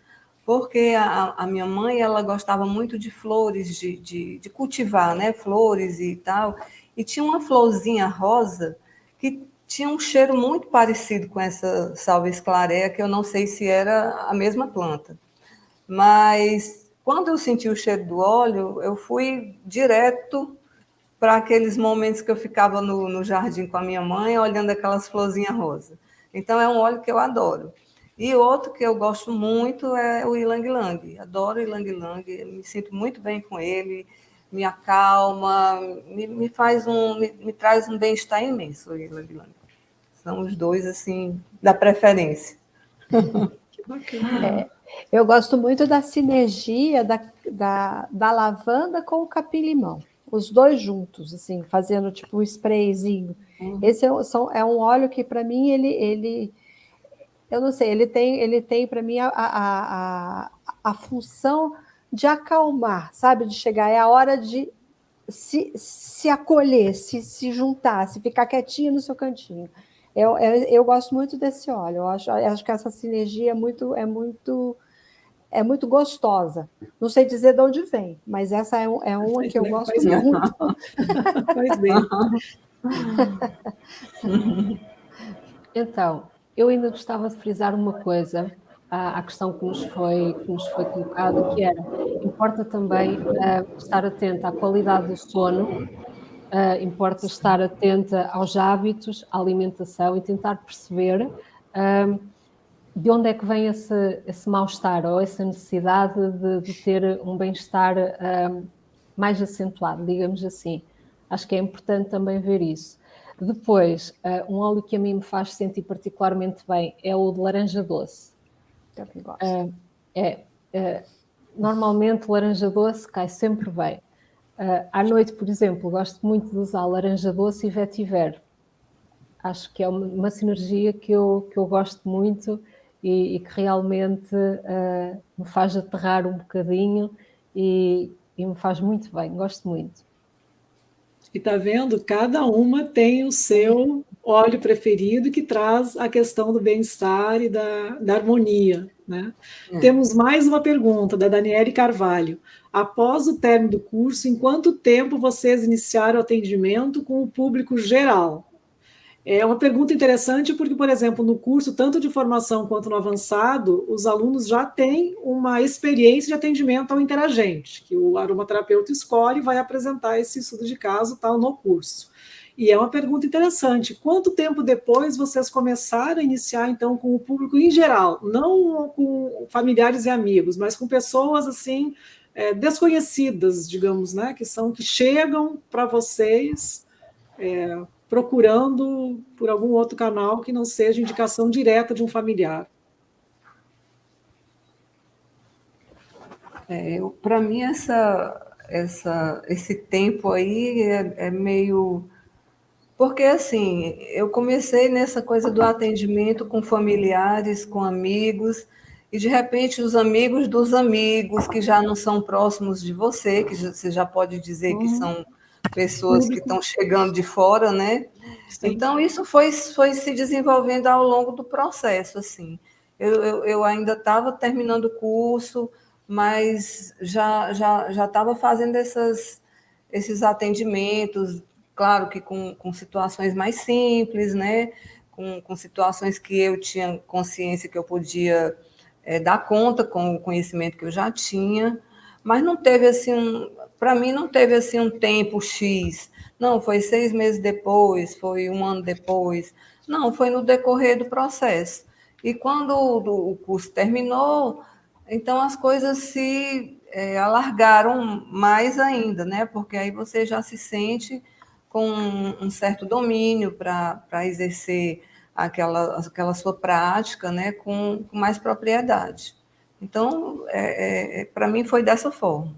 porque a minha mãe, ela gostava muito de flores, de cultivar, né, flores e tal, e tinha uma florzinha rosa que tinha um cheiro muito parecido com essa Salvia Clarea, que eu não sei se era a mesma planta. Mas quando eu senti o cheiro do óleo, eu fui direto para aqueles momentos que eu ficava no jardim com a minha mãe, olhando aquelas florzinhas rosa. Então, é um óleo que eu adoro. E outro que eu gosto muito é o Ylang Ylang. Adoro o Ylang Ylang, me sinto muito bem com ele, me acalma, me traz um bem-estar imenso o Ylang Ylang. São os dois, assim, da preferência. Que bacana. Eu gosto muito da sinergia da lavanda com o capim-limão. Os dois juntos, assim, fazendo tipo um sprayzinho. Esse é um óleo que, para mim, ele eu não sei, ele tem para mim a função de acalmar, sabe? De chegar, é a hora de se acolher, se juntar, se ficar quietinho no seu cantinho. Eu gosto muito desse óleo, eu acho que essa sinergia é muito gostosa. Não sei dizer de onde vem, mas essa é uma que eu gosto muito. Pois bem. Então, eu ainda gostava de frisar uma coisa à questão que nos foi colocada, que era, importa também estar atento à qualidade do sono importa estar atenta aos hábitos, à alimentação e tentar perceber de onde é que vem esse mal-estar ou essa necessidade de ter um bem-estar mais acentuado, digamos assim. Acho que é importante também ver isso. Depois, um óleo que a mim me faz sentir particularmente bem é o de laranja doce. Também gosto. Normalmente laranja doce cai sempre bem. À noite, por exemplo, gosto muito de usar laranja doce e vetiver. Acho que é uma sinergia que eu gosto muito e que realmente me faz aterrar um bocadinho e me faz muito bem, gosto muito. E está vendo? Cada uma tem o seu óleo preferido que traz a questão do bem-estar e da harmonia, né? Temos mais uma pergunta da Daniele Carvalho. Após o término do curso, em quanto tempo vocês iniciaram o atendimento com o público geral? É uma pergunta interessante porque, por exemplo, no curso, tanto de formação quanto no avançado, os alunos já têm uma experiência de atendimento ao interagente, que o aromaterapeuta escolhe e vai apresentar esse estudo de caso tal no curso. E é uma pergunta interessante. Quanto tempo depois vocês começaram a iniciar, então, com o público em geral? Não com familiares e amigos, mas com pessoas, assim, desconhecidas, digamos, né? Que chegam para vocês procurando por algum outro canal que não seja indicação direta de um familiar. Para mim, esse tempo aí é meio... Porque, assim, eu comecei nessa coisa do atendimento com familiares, com amigos, e, de repente, os amigos dos amigos, que já não são próximos de você, que você já pode dizer que são pessoas que estão chegando de fora, né? Sim. Então, isso foi se desenvolvendo ao longo do processo, assim. Eu ainda estava terminando o curso, mas já estava fazendo esses atendimentos, claro que com situações mais simples, né? Com situações que eu tinha consciência que eu podia dar conta com o conhecimento que eu já tinha, mas não teve assim, para mim não teve assim um tempo X. Não, foi 6 meses depois, foi 1 ano depois. Não, foi no decorrer do processo. E quando o curso terminou, então as coisas se alargaram mais ainda, né? Porque aí você já se sente com um certo domínio para exercer aquela sua prática, né? Com mais propriedade. Então, para mim foi dessa forma.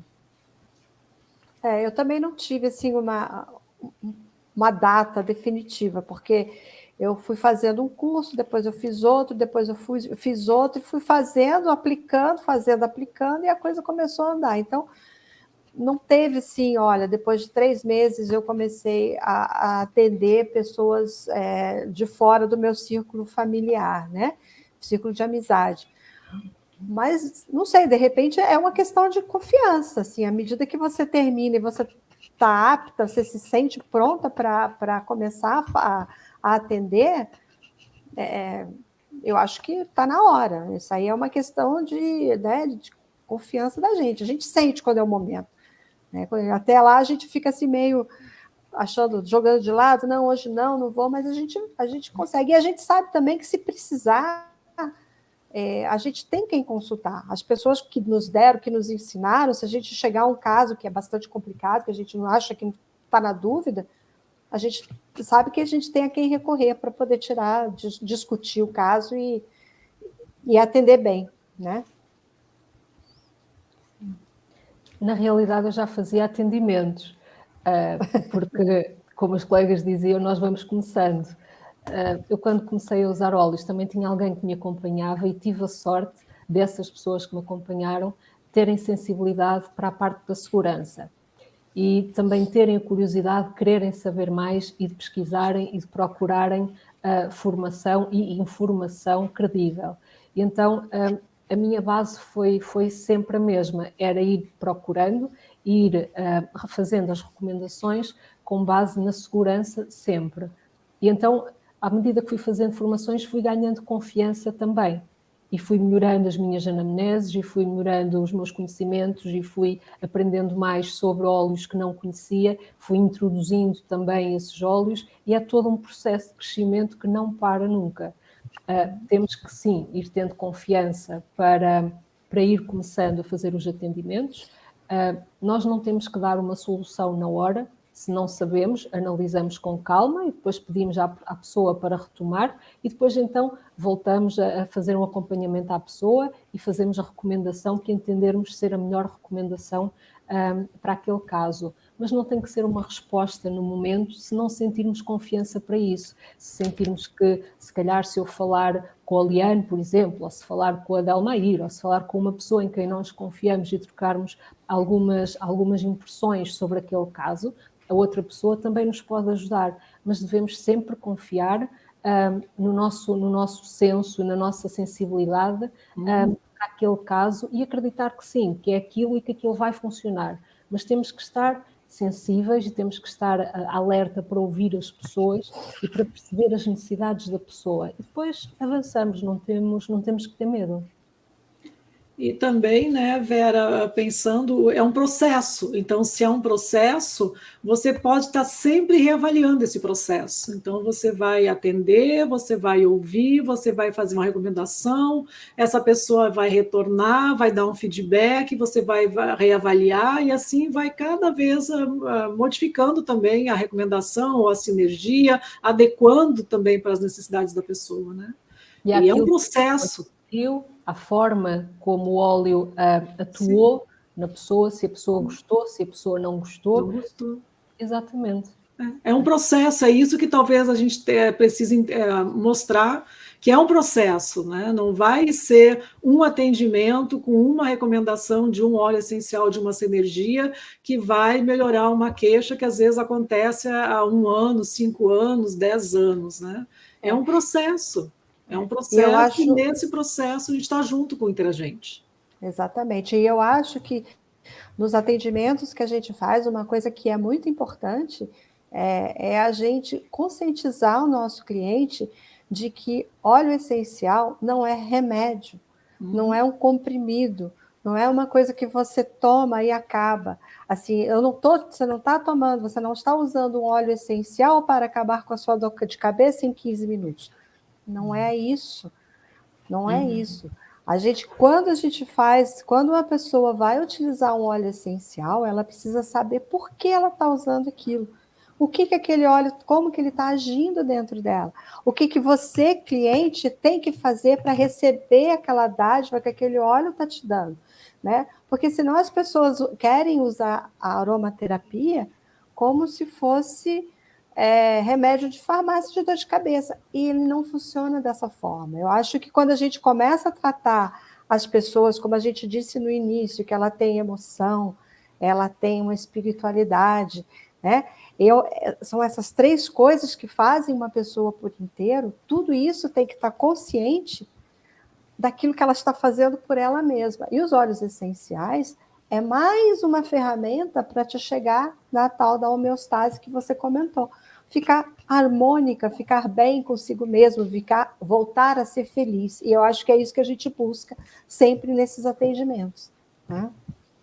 Eu também não tive assim uma data definitiva, porque eu fui fazendo um curso, depois eu fiz outro, depois eu fiz outro, e fui fazendo, aplicando, e a coisa começou a andar. Então, não teve assim, olha, depois de 3 meses eu comecei a atender pessoas de fora do meu círculo familiar, né? Círculo de amizade. Mas, não sei, de repente é uma questão de confiança, assim, à medida que você termina e você está apta, você se sente pronta para começar a atender, eu acho que está na hora. Isso aí é uma questão de confiança da gente. A gente sente quando é o momento. Né? Até lá a gente fica assim meio achando, jogando de lado, não, hoje não vou, mas a gente consegue. E a gente sabe também que se precisar, a gente tem quem consultar. As pessoas que nos deram, que nos ensinaram, se a gente chegar a um caso que é bastante complicado, que a gente não acha que está na dúvida, a gente sabe que a gente tem a quem recorrer para poder discutir o caso e atender bem, né? Na realidade, eu já fazia atendimentos, porque, como os colegas diziam, nós vamos começando. Eu, quando comecei a usar óleos, também tinha alguém que me acompanhava e tive a sorte dessas pessoas que me acompanharam terem sensibilidade para a parte da segurança e também terem a curiosidade de quererem saber mais e de pesquisarem e de procurarem formação e informação credível. E então, a minha base foi sempre a mesma, era ir procurando, ir fazendo as recomendações com base na segurança sempre. E então, à medida que fui fazendo formações, fui ganhando confiança também. e fui melhorando as minhas anamneses, e fui melhorando os meus conhecimentos, e fui aprendendo mais sobre óleos que não conhecia, fui introduzindo também esses óleos, e é todo um processo de crescimento que não para nunca. Temos que, sim, ir tendo confiança para ir começando a fazer os atendimentos. Nós não temos que dar uma solução na hora. Se não sabemos, analisamos com calma e depois pedimos à pessoa para retomar e depois então voltamos a fazer um acompanhamento à pessoa e fazemos a recomendação que entendermos ser a melhor recomendação para aquele caso. Mas não tem que ser uma resposta no momento se não sentirmos confiança para isso. Se sentirmos que, se calhar, se eu falar com a Liane, por exemplo, ou se falar com a Delmair, ou se falar com uma pessoa em quem nós confiamos e trocarmos algumas impressões sobre aquele caso, a outra pessoa também nos pode ajudar, mas devemos sempre confiar no nosso senso, na nossa sensibilidade para aquele caso e acreditar que sim, que é aquilo e que aquilo vai funcionar. Mas temos que estar sensíveis e temos que estar alerta para ouvir as pessoas e para perceber as necessidades da pessoa. E depois avançamos, não temos que ter medo. E também, né, Vera, pensando, é um processo. Então, se é um processo, você pode estar sempre reavaliando esse processo. Então, você vai atender, você vai ouvir, você vai fazer uma recomendação, essa pessoa vai retornar, vai dar um feedback, você vai reavaliar, e assim vai cada vez modificando também a recomendação ou a sinergia, adequando também para as necessidades da pessoa, né? E é um processo. A forma como o óleo atuou na pessoa, se a pessoa gostou, se a pessoa não gostou. Não gostou. Exatamente. É um processo, é isso que talvez a gente precise mostrar, que é um processo, né? Não vai ser um atendimento com uma recomendação de um óleo essencial, de uma sinergia, que vai melhorar uma queixa que às vezes acontece há 1 ano, 5 anos, 10 anos, né? É um processo. É um processo, e nesse processo a gente está junto com o Interagente. Exatamente. E eu acho que nos atendimentos que a gente faz, uma coisa que é muito importante é a gente conscientizar o nosso cliente de que óleo essencial não é remédio, não é um comprimido, não é uma coisa que você toma e acaba. Assim, você não está tomando, você não está usando um óleo essencial para acabar com a sua dor de cabeça em 15 minutos. Não é isso, não é isso. Quando uma pessoa vai utilizar um óleo essencial, ela precisa saber por que ela está usando aquilo. O que aquele óleo, como que ele está agindo dentro dela. O que você, cliente, tem que fazer para receber aquela dádiva que aquele óleo está te dando, né? Porque senão as pessoas querem usar a aromaterapia como se fosse remédio de farmácia de dor de cabeça, e ele não funciona dessa forma. Eu acho que quando a gente começa a tratar as pessoas, como a gente disse no início, que ela tem emoção, ela tem uma espiritualidade, né? São essas 3 coisas que fazem uma pessoa por inteiro, tudo isso tem que estar consciente daquilo que ela está fazendo por ela mesma. E os óleos essenciais é mais uma ferramenta para te chegar na tal da homeostase que você comentou. Ficar harmônica, ficar bem consigo mesmo, voltar a ser feliz. E eu acho que é isso que a gente busca sempre nesses atendimentos. Né?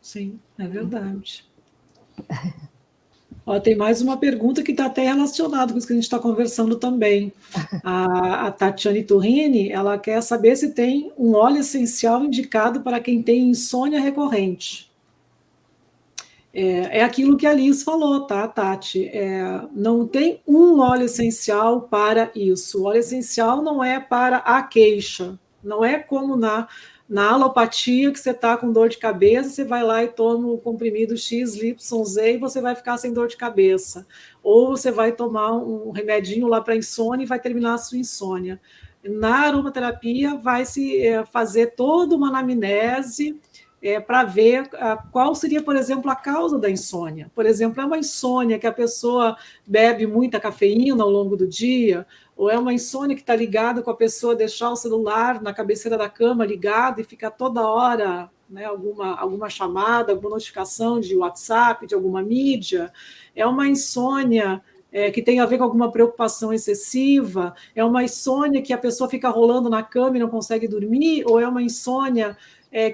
Sim, é verdade. Ó, tem mais uma pergunta que está até relacionada com isso que a gente está conversando também. A Tatiane Turrini, ela quer saber se tem um óleo essencial indicado para quem tem insônia recorrente. É aquilo que a Liz falou, tá, Tati? Não tem um óleo essencial para isso. O óleo essencial não é para a queixa. Não é como na alopatia, que você está com dor de cabeça, você vai lá e toma o comprimido XYZ e você vai ficar sem dor de cabeça. Ou você vai tomar um remedinho lá para insônia e vai terminar a sua insônia. Na aromaterapia vai se fazer toda uma anamnese para ver qual seria, por exemplo, a causa da insônia. Por exemplo, é uma insônia que a pessoa bebe muita cafeína ao longo do dia, ou é uma insônia que está ligada com a pessoa deixar o celular na cabeceira da cama ligado e ficar toda hora, né, alguma chamada, alguma notificação de WhatsApp, de alguma mídia. É uma insônia que tem a ver com alguma preocupação excessiva? É uma insônia que a pessoa fica rolando na cama e não consegue dormir? Ou é uma insônia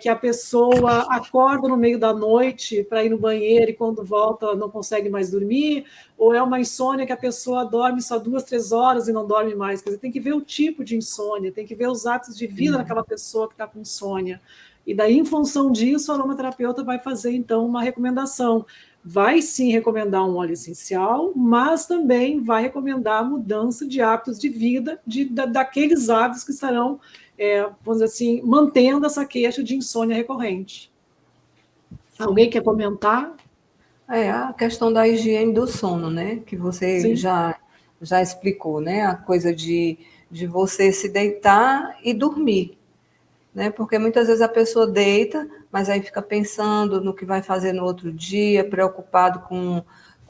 que a pessoa acorda no meio da noite para ir no banheiro e quando volta não consegue mais dormir? Ou é uma insônia que a pessoa dorme só 2, 3 horas e não dorme mais? Quer dizer, tem que ver o tipo de insônia, tem que ver os hábitos de vida daquela pessoa que está com insônia. E daí, em função disso, a aromaterapeuta vai fazer, então, uma recomendação. Vai, sim, recomendar um óleo essencial, mas também vai recomendar a mudança de hábitos de vida, daqueles hábitos que estarão, vamos dizer assim, mantendo essa queixa de insônia recorrente. Alguém quer comentar? A questão da higiene do sono, né? Que você já explicou, né? A coisa de você se deitar e dormir. Né? Porque muitas vezes a pessoa deita, mas aí fica pensando no que vai fazer no outro dia, preocupado com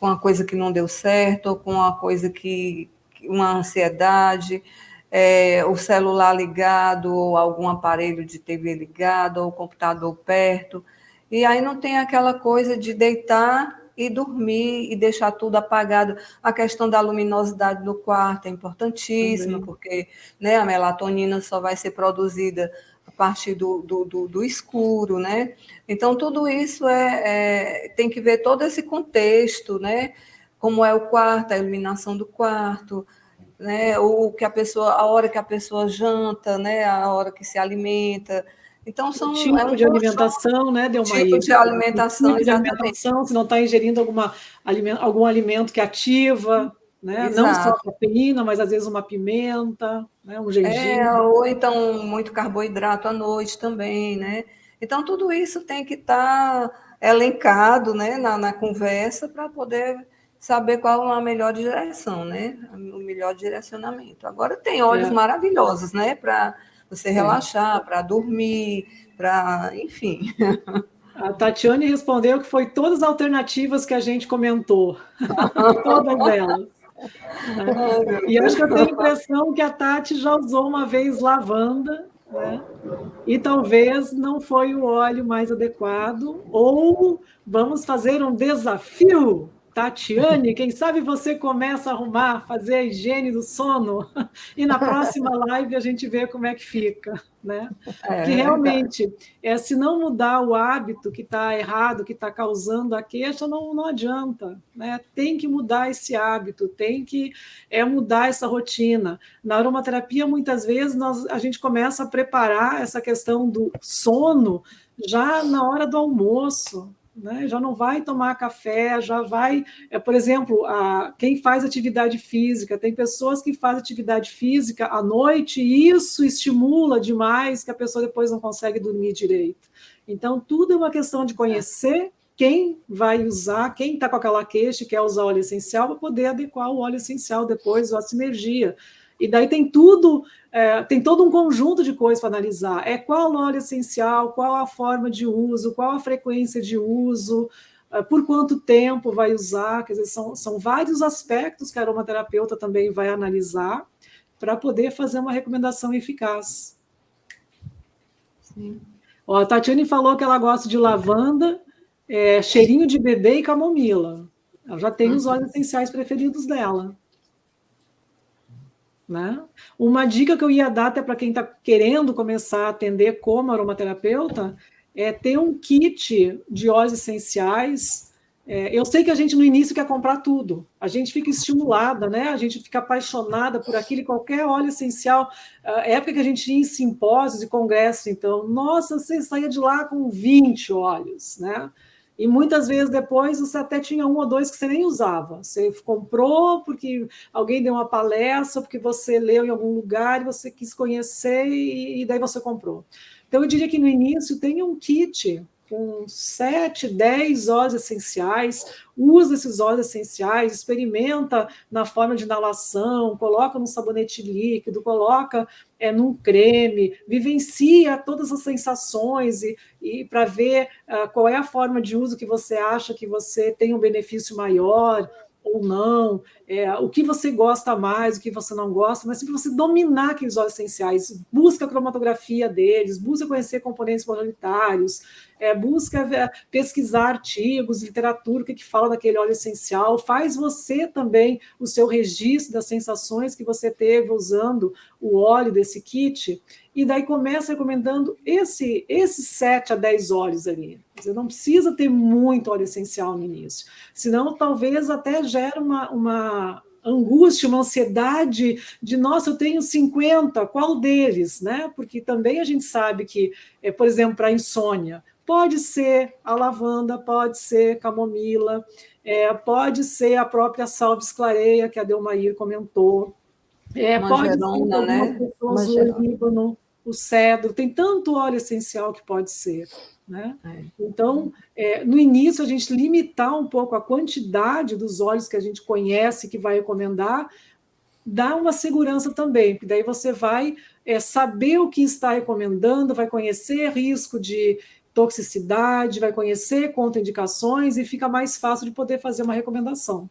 a coisa que não deu certo, ou com a coisa uma ansiedade, o celular ligado, ou algum aparelho de TV ligado, ou o computador perto, e aí não tem aquela coisa de deitar e dormir e deixar tudo apagado. A questão da luminosidade do quarto é importantíssima, porque, né, a melatonina só vai ser produzida a partir do escuro, né? Então, tudo isso tem que ver todo esse contexto, né? Como é o quarto, a iluminação do quarto, né? A hora que a pessoa janta, né? A hora que se alimenta. Então, o tipo de alimentação, né, Delmair? Tipo de alimentação, tipo de alimentação, se não está ingerindo algum alimento que ativa, né? Não só a cafeína, mas às vezes uma pimenta, né? Um gengibre. Ou então muito carboidrato à noite também, né? Então, tudo isso tem que estar elencado, né, na conversa para poder saber qual é a melhor direção, né? O melhor direcionamento. Agora tem óleos maravilhosos, né? Para você relaxar, para dormir, enfim. A Tatiane respondeu que foi todas as alternativas que a gente comentou. Todas elas. E acho que eu tenho a impressão que a Tati já usou uma vez lavanda, né? E talvez não foi o óleo mais adequado, ou vamos fazer um desafio, Tatiane, quem sabe você começa a arrumar, fazer a higiene do sono, e na próxima live a gente vê como é que fica, né? Porque realmente, se não mudar o hábito que está errado, que está causando a queixa, não adianta, né? Tem que mudar esse hábito, tem que mudar essa rotina. Na aromaterapia, muitas vezes, a gente começa a preparar essa questão do sono já na hora do almoço, né? Já não vai tomar café, já vai... por exemplo, quem faz atividade física, tem pessoas que fazem atividade física à noite e isso estimula demais que a pessoa depois não consegue dormir direito. Então, tudo é uma questão de conhecer quem vai usar, quem está com aquela queixa e quer usar óleo essencial para poder adequar o óleo essencial depois, a sinergia. E daí tem todo um conjunto de coisas para analisar. Qual o óleo essencial, qual a forma de uso, qual a frequência de uso, por quanto tempo vai usar. Quer dizer, são vários aspectos que a aromaterapeuta também vai analisar para poder fazer uma recomendação eficaz. Sim. A Tatiane falou que ela gosta de lavanda, cheirinho de bebê e camomila. Ela já tem os óleos essenciais preferidos dela. Né? Uma dica que eu ia dar até para quem está querendo começar a atender como aromaterapeuta é ter um kit de óleos essenciais. Eu sei que a gente no início quer comprar tudo, a gente fica estimulada, né? A gente fica apaixonada por aquilo e qualquer óleo essencial. Época que a gente ia em simpósios e congressos, então, nossa, você saía de lá com 20 óleos, né? E muitas vezes depois você até tinha 1 ou 2 que você nem usava. Você comprou porque alguém deu uma palestra, porque você leu em algum lugar e você quis conhecer e daí você comprou. Então, eu diria que no início tenha um kit com 7, 10 óleos essenciais, usa esses óleos essenciais, experimenta na forma de inalação, coloca num sabonete líquido, coloca num creme, vivencia todas as sensações e para ver qual é a forma de uso que você acha que você tem um benefício maior. ou não, o que você gosta mais, o que você não gosta, mas sempre você dominar aqueles óleos essenciais, busca a cromatografia deles, busca conhecer componentes majoritários, busca pesquisar artigos, literatura, o que fala daquele óleo essencial, faz você também o seu registro das sensações que você teve usando o óleo desse kit, e daí começa recomendando esses 7 a 10 óleos ali. Você não precisa ter muito óleo essencial no início, senão talvez até gere uma angústia, uma ansiedade de, nossa, eu tenho 50, qual deles? Né? Porque também a gente sabe que, por exemplo, para insônia, pode ser a lavanda, pode ser camomila, pode ser a própria salve-esclareia, que a Delmair comentou, pode ser que algumas pessoas o olíbano, o cedro, tem tanto óleo essencial que pode ser. Né? Então, no início, a gente limitar um pouco a quantidade dos óleos que a gente conhece, que vai recomendar, dá uma segurança também, porque daí você vai saber o que está recomendando, vai conhecer risco de toxicidade, vai conhecer contraindicações e fica mais fácil de poder fazer uma recomendação.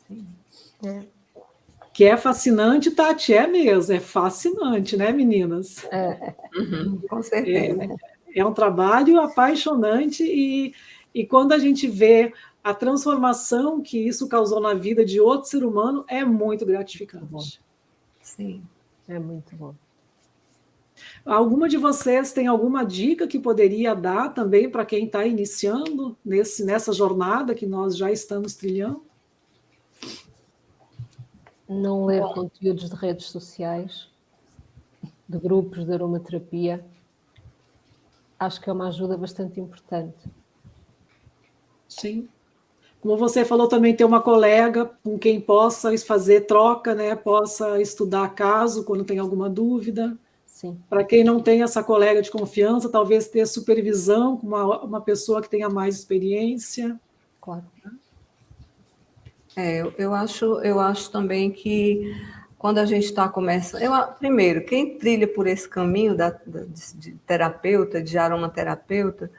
Sim. Que é fascinante, Tati, mesmo, é fascinante, né, meninas? Com certeza. É um trabalho apaixonante e quando a gente vê a transformação que isso causou na vida de outro ser humano, é muito gratificante. Sim, é muito bom. Alguma de vocês tem alguma dica que poderia dar também para quem está iniciando nessa jornada que nós já estamos trilhando? Não ler conteúdos de redes sociais, de grupos de aromaterapia, acho que é uma ajuda bastante importante. Sim. Como você falou, também ter uma colega com quem possa fazer troca, né? Possa estudar caso, quando tem alguma dúvida. Sim. Para quem não tem essa colega de confiança, talvez ter supervisão com uma pessoa que tenha mais experiência. Claro. Eu acho também que quando a gente está começando... primeiro, quem trilha por esse caminho de terapeuta, de aromaterapeuta,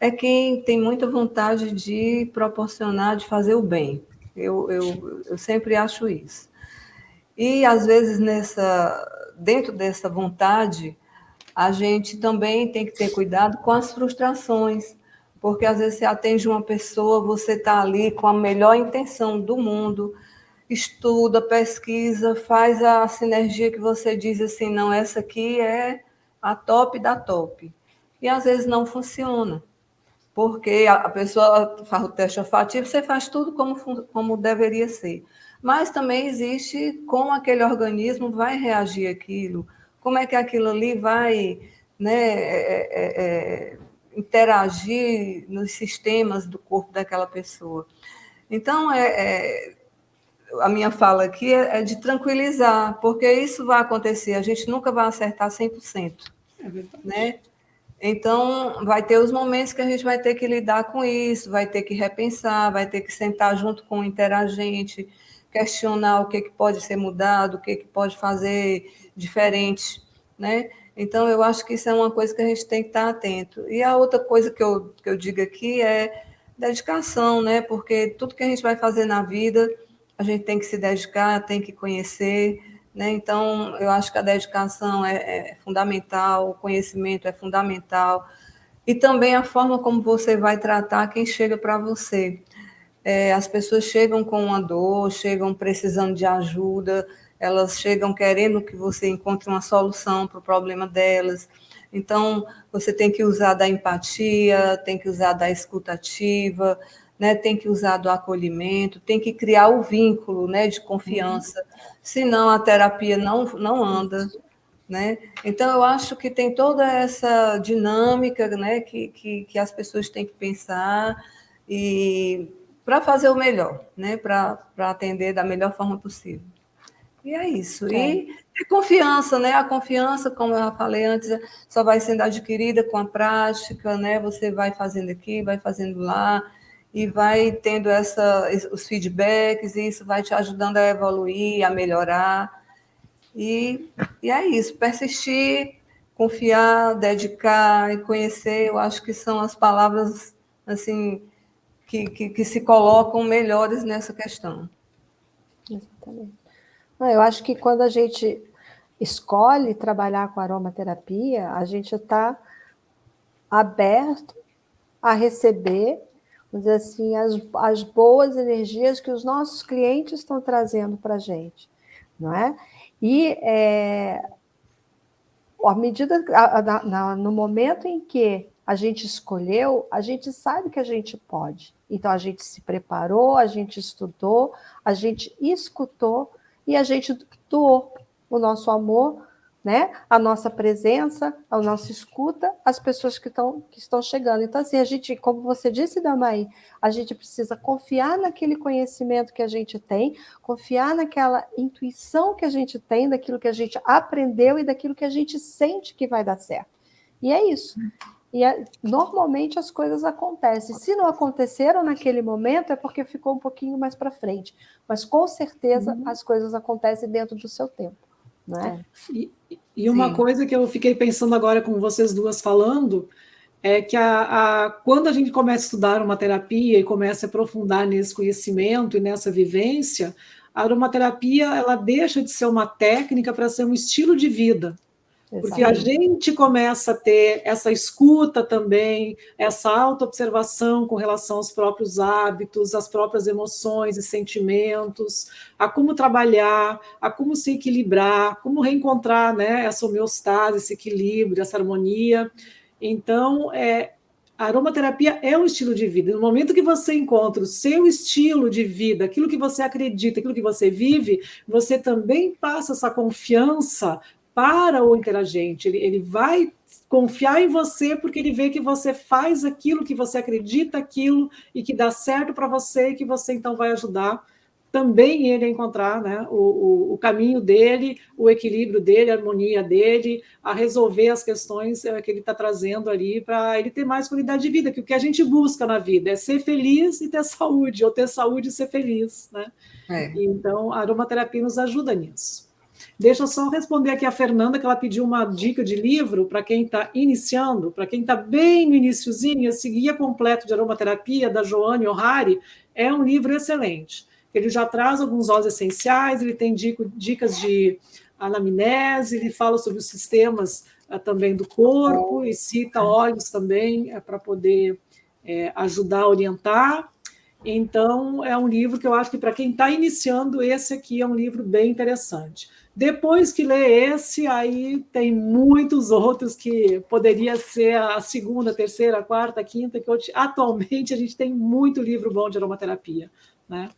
é quem tem muita vontade de proporcionar, de fazer o bem. Eu sempre acho isso. E, às vezes, dentro dessa vontade, a gente também tem que ter cuidado com as frustrações, porque, às vezes, você atende uma pessoa, você está ali com a melhor intenção do mundo, estuda, pesquisa, faz a sinergia que você diz assim, não, essa aqui é a top da top. E, às vezes, não funciona. Porque a pessoa faz o teste olfativo, você faz tudo como deveria ser. Mas também existe como aquele organismo vai reagir àquilo, como é que aquilo ali vai, né, interagir nos sistemas do corpo daquela pessoa. Então, a minha fala aqui é de tranquilizar, porque isso vai acontecer, a gente nunca vai acertar 100%. É verdade. Né? Então, vai ter os momentos que a gente vai ter que lidar com isso, vai ter que repensar, vai ter que sentar junto com o interagente, questionar o que pode ser mudado, o que pode fazer diferente, né? Então, eu acho que isso é uma coisa que a gente tem que estar atento. E a outra coisa que eu digo aqui é dedicação, né? Porque tudo que a gente vai fazer na vida, a gente tem que se dedicar, tem que conhecer, né? Então, eu acho que a dedicação é fundamental, o conhecimento é fundamental, e também a forma como você vai tratar quem chega para você. As pessoas chegam com uma dor, chegam precisando de ajuda, elas chegam querendo que você encontre uma solução para o problema delas. Então, você tem que usar da empatia, tem que usar da escuta ativa, né, tem que usar do acolhimento, tem que criar o vínculo, né, de confiança, senão a terapia não anda. Né? Então, eu acho que tem toda essa dinâmica, né, que as pessoas têm que pensar e para fazer o melhor, né, para atender da melhor forma possível. E é isso. E confiança, né? A confiança, como eu já falei antes, só vai sendo adquirida com a prática, né? Você vai fazendo aqui, vai fazendo lá, e vai tendo os feedbacks, e isso vai te ajudando a evoluir, a melhorar. E é isso, persistir, confiar, dedicar e conhecer, eu acho que são as palavras, assim, que se colocam melhores nessa questão. Exatamente. Eu acho que quando a gente escolhe trabalhar com aromaterapia, a gente está aberto a receber, vamos dizer assim, as boas energias que os nossos clientes estão trazendo para a gente, não é? E à medida, no momento em que a gente escolheu, a gente sabe que a gente pode. Então, a gente se preparou, a gente estudou, a gente escutou e a gente doou o nosso amor, né? A nossa presença, a nossa escuta, às pessoas que estão chegando. Então, assim, a gente, como você disse, Damaí, a gente precisa confiar naquele conhecimento que a gente tem, confiar naquela intuição que a gente tem, daquilo que a gente aprendeu e daquilo que a gente sente que vai dar certo. E é isso. E normalmente as coisas acontecem. Se não aconteceram naquele momento, é porque ficou um pouquinho mais para frente. Mas, com certeza, as coisas acontecem dentro do seu tempo. Não é? E uma coisa que eu fiquei pensando agora com vocês duas falando é que quando a gente começa a estudar uma terapia e começa a aprofundar nesse conhecimento e nessa vivência, a aromaterapia ela deixa de ser uma técnica para ser um estilo de vida. Porque a gente começa a ter essa escuta também, essa auto-observação com relação aos próprios hábitos, às próprias emoções e sentimentos, a como trabalhar, a como se equilibrar, como reencontrar, né, essa homeostase, esse equilíbrio, essa harmonia. Então, a aromaterapia é um estilo de vida. No momento que você encontra o seu estilo de vida, aquilo que você acredita, aquilo que você vive, você também passa essa confiança para o interagente, ele vai confiar em você porque ele vê que você faz aquilo, que você acredita aquilo e que dá certo para você e que você então vai ajudar também ele a encontrar, né, o caminho dele, o equilíbrio dele, a harmonia dele, a resolver as questões que ele está trazendo ali para ele ter mais qualidade de vida, que o que a gente busca na vida é ser feliz e ter saúde, ou ter saúde e ser feliz, né? Então, a aromaterapia nos ajuda nisso. Deixa eu só responder aqui a Fernanda, que ela pediu uma dica de livro para quem está iniciando, para quem está bem no iniciozinho, esse Guia Completo de Aromaterapia, da Joane O'Hari, é um livro excelente. Ele já traz alguns óleos essenciais, ele tem dicas de anamnese, ele fala sobre os sistemas também do corpo, e cita óleos também para poder ajudar a orientar. Então, é um livro que eu acho que para quem está iniciando, esse aqui é um livro bem interessante. Depois que lê esse, aí tem muitos outros que poderia ser a segunda, terceira, quarta, quinta, que hoje, atualmente a gente tem muito livro bom de aromaterapia, né?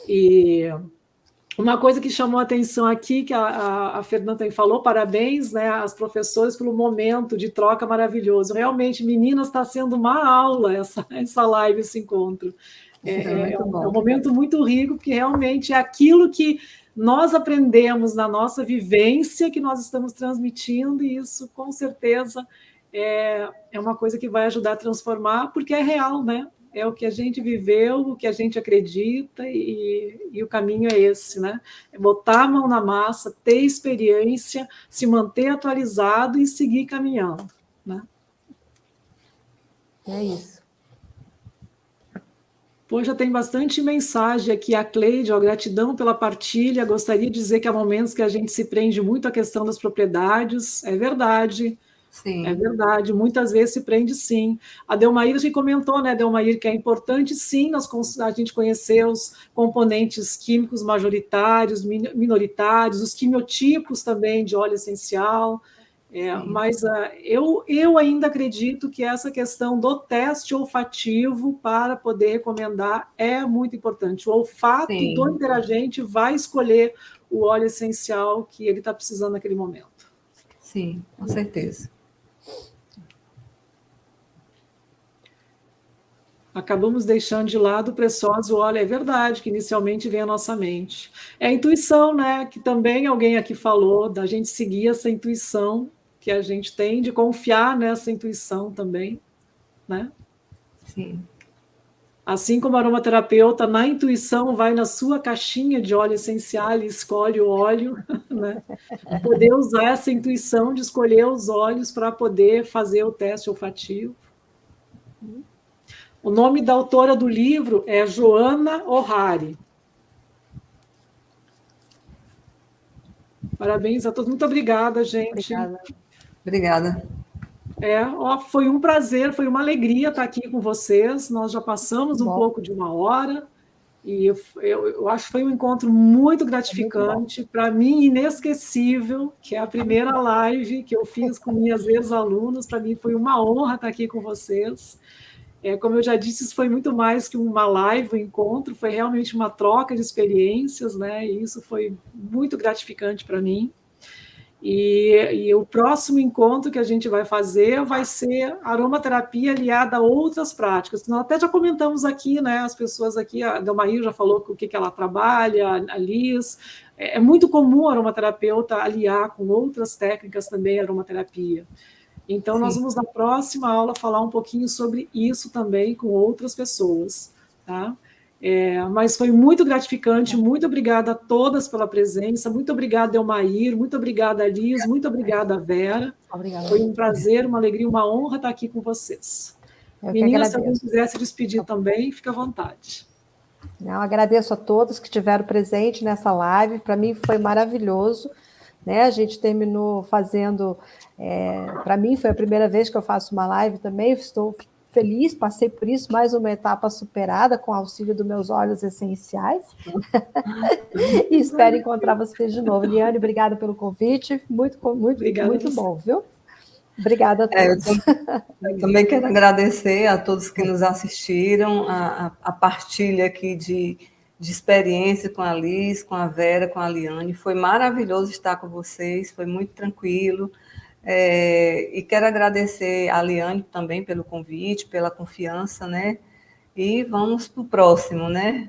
E uma coisa que chamou a atenção aqui, que a Fernanda também falou, parabéns, né, às professoras pelo momento de troca maravilhoso. Realmente, meninas, está sendo uma aula essa live, esse encontro. É um momento muito rico, porque realmente é aquilo que nós aprendemos na nossa vivência que nós estamos transmitindo, e isso, com certeza, é uma coisa que vai ajudar a transformar, porque é real, né? É o que a gente viveu, o que a gente acredita, e o caminho é esse, né? É botar a mão na massa, ter experiência, se manter atualizado e seguir caminhando, né? É isso. Pô, já tem bastante mensagem aqui. A Cleide, gratidão pela partilha. Gostaria de dizer que há momentos que a gente se prende muito à questão das propriedades. É verdade. Sim. É verdade. Muitas vezes se prende, sim. A Delmaíra já comentou, né, Delmaíra, que é importante, sim, a gente conhecer os componentes químicos majoritários, minoritários, os quimiotipos também de óleo essencial. Mas eu ainda acredito que essa questão do teste olfativo para poder recomendar é muito importante. O olfato do interagente vai escolher o óleo essencial que ele está precisando naquele momento. Sim, com certeza. Acabamos deixando de lado o precioso óleo. É verdade que inicialmente vem à nossa mente. É a intuição, né? Que também alguém aqui falou, da gente seguir essa intuição que a gente tem, de confiar nessa intuição também, né? Sim. Assim como a aromaterapeuta, na intuição, vai na sua caixinha de óleo essencial e escolhe o óleo, né? Poder usar essa intuição de escolher os óleos para poder fazer o teste olfativo. O nome da autora do livro é Joana O'Hare. Parabéns a todos. Muito obrigada, gente. Obrigada. Foi um prazer, foi uma alegria estar aqui com vocês. Nós já passamos um pouco de 1 hora. E eu acho que foi um encontro muito gratificante, para mim inesquecível, que é a primeira live que eu fiz com minhas ex-alunas. Para mim foi uma honra estar aqui com vocês. Como eu já disse, isso foi muito mais que uma live, um encontro, foi realmente uma troca de experiências, né? E isso foi muito gratificante para mim. E o próximo encontro que a gente vai fazer vai ser aromaterapia aliada a outras práticas. Nós até já comentamos aqui, né? As pessoas aqui, a Delmair já falou o que ela trabalha, a Liz. É muito comum a aromaterapeuta aliar com outras técnicas também a aromaterapia. Então, nós vamos na próxima aula falar um pouquinho sobre isso também com outras pessoas, tá? Mas foi muito gratificante, muito obrigada a todas pela presença, muito obrigada, Delmair, muito obrigada, Liz, muito obrigada, Vera. Obrigada. Foi um prazer, uma alegria, uma honra estar aqui com vocês. Meninas, se alguém quiser se despedir também, fica à vontade. Eu agradeço a todos que estiveram presentes nessa live, para mim foi maravilhoso, né? A gente terminou fazendo, para mim foi a primeira vez que eu faço uma live também, estou feliz, passei por isso, mais uma etapa superada com o auxílio dos meus óleos essenciais. E espero encontrar vocês de novo. Liane, obrigada pelo convite, muito bom, viu? Obrigada a todos. Eu também quero agradecer a todos que nos assistiram, a partilha aqui de experiência com a Liz, com a Vera, com a Liane. Foi maravilhoso estar com vocês, foi muito tranquilo. E quero agradecer a Liane também pelo convite, pela confiança, né? E vamos para o próximo, né?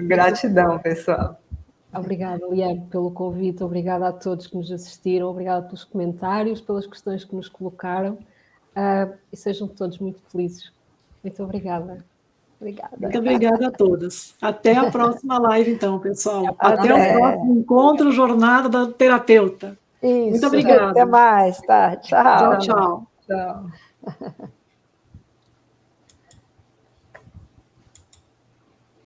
Gratidão, pessoal. Obrigada, Liane, pelo convite, obrigada a todos que nos assistiram, obrigada pelos comentários, pelas questões que nos colocaram, e sejam todos muito felizes. Muito obrigada. Obrigada. Muito obrigada a todos. Até a próxima live, então, pessoal. Até o próximo encontro, Jornada da Terapeuta. Isso. Muito obrigada. Até mais, tá? Tchau. Tchau. Tchau.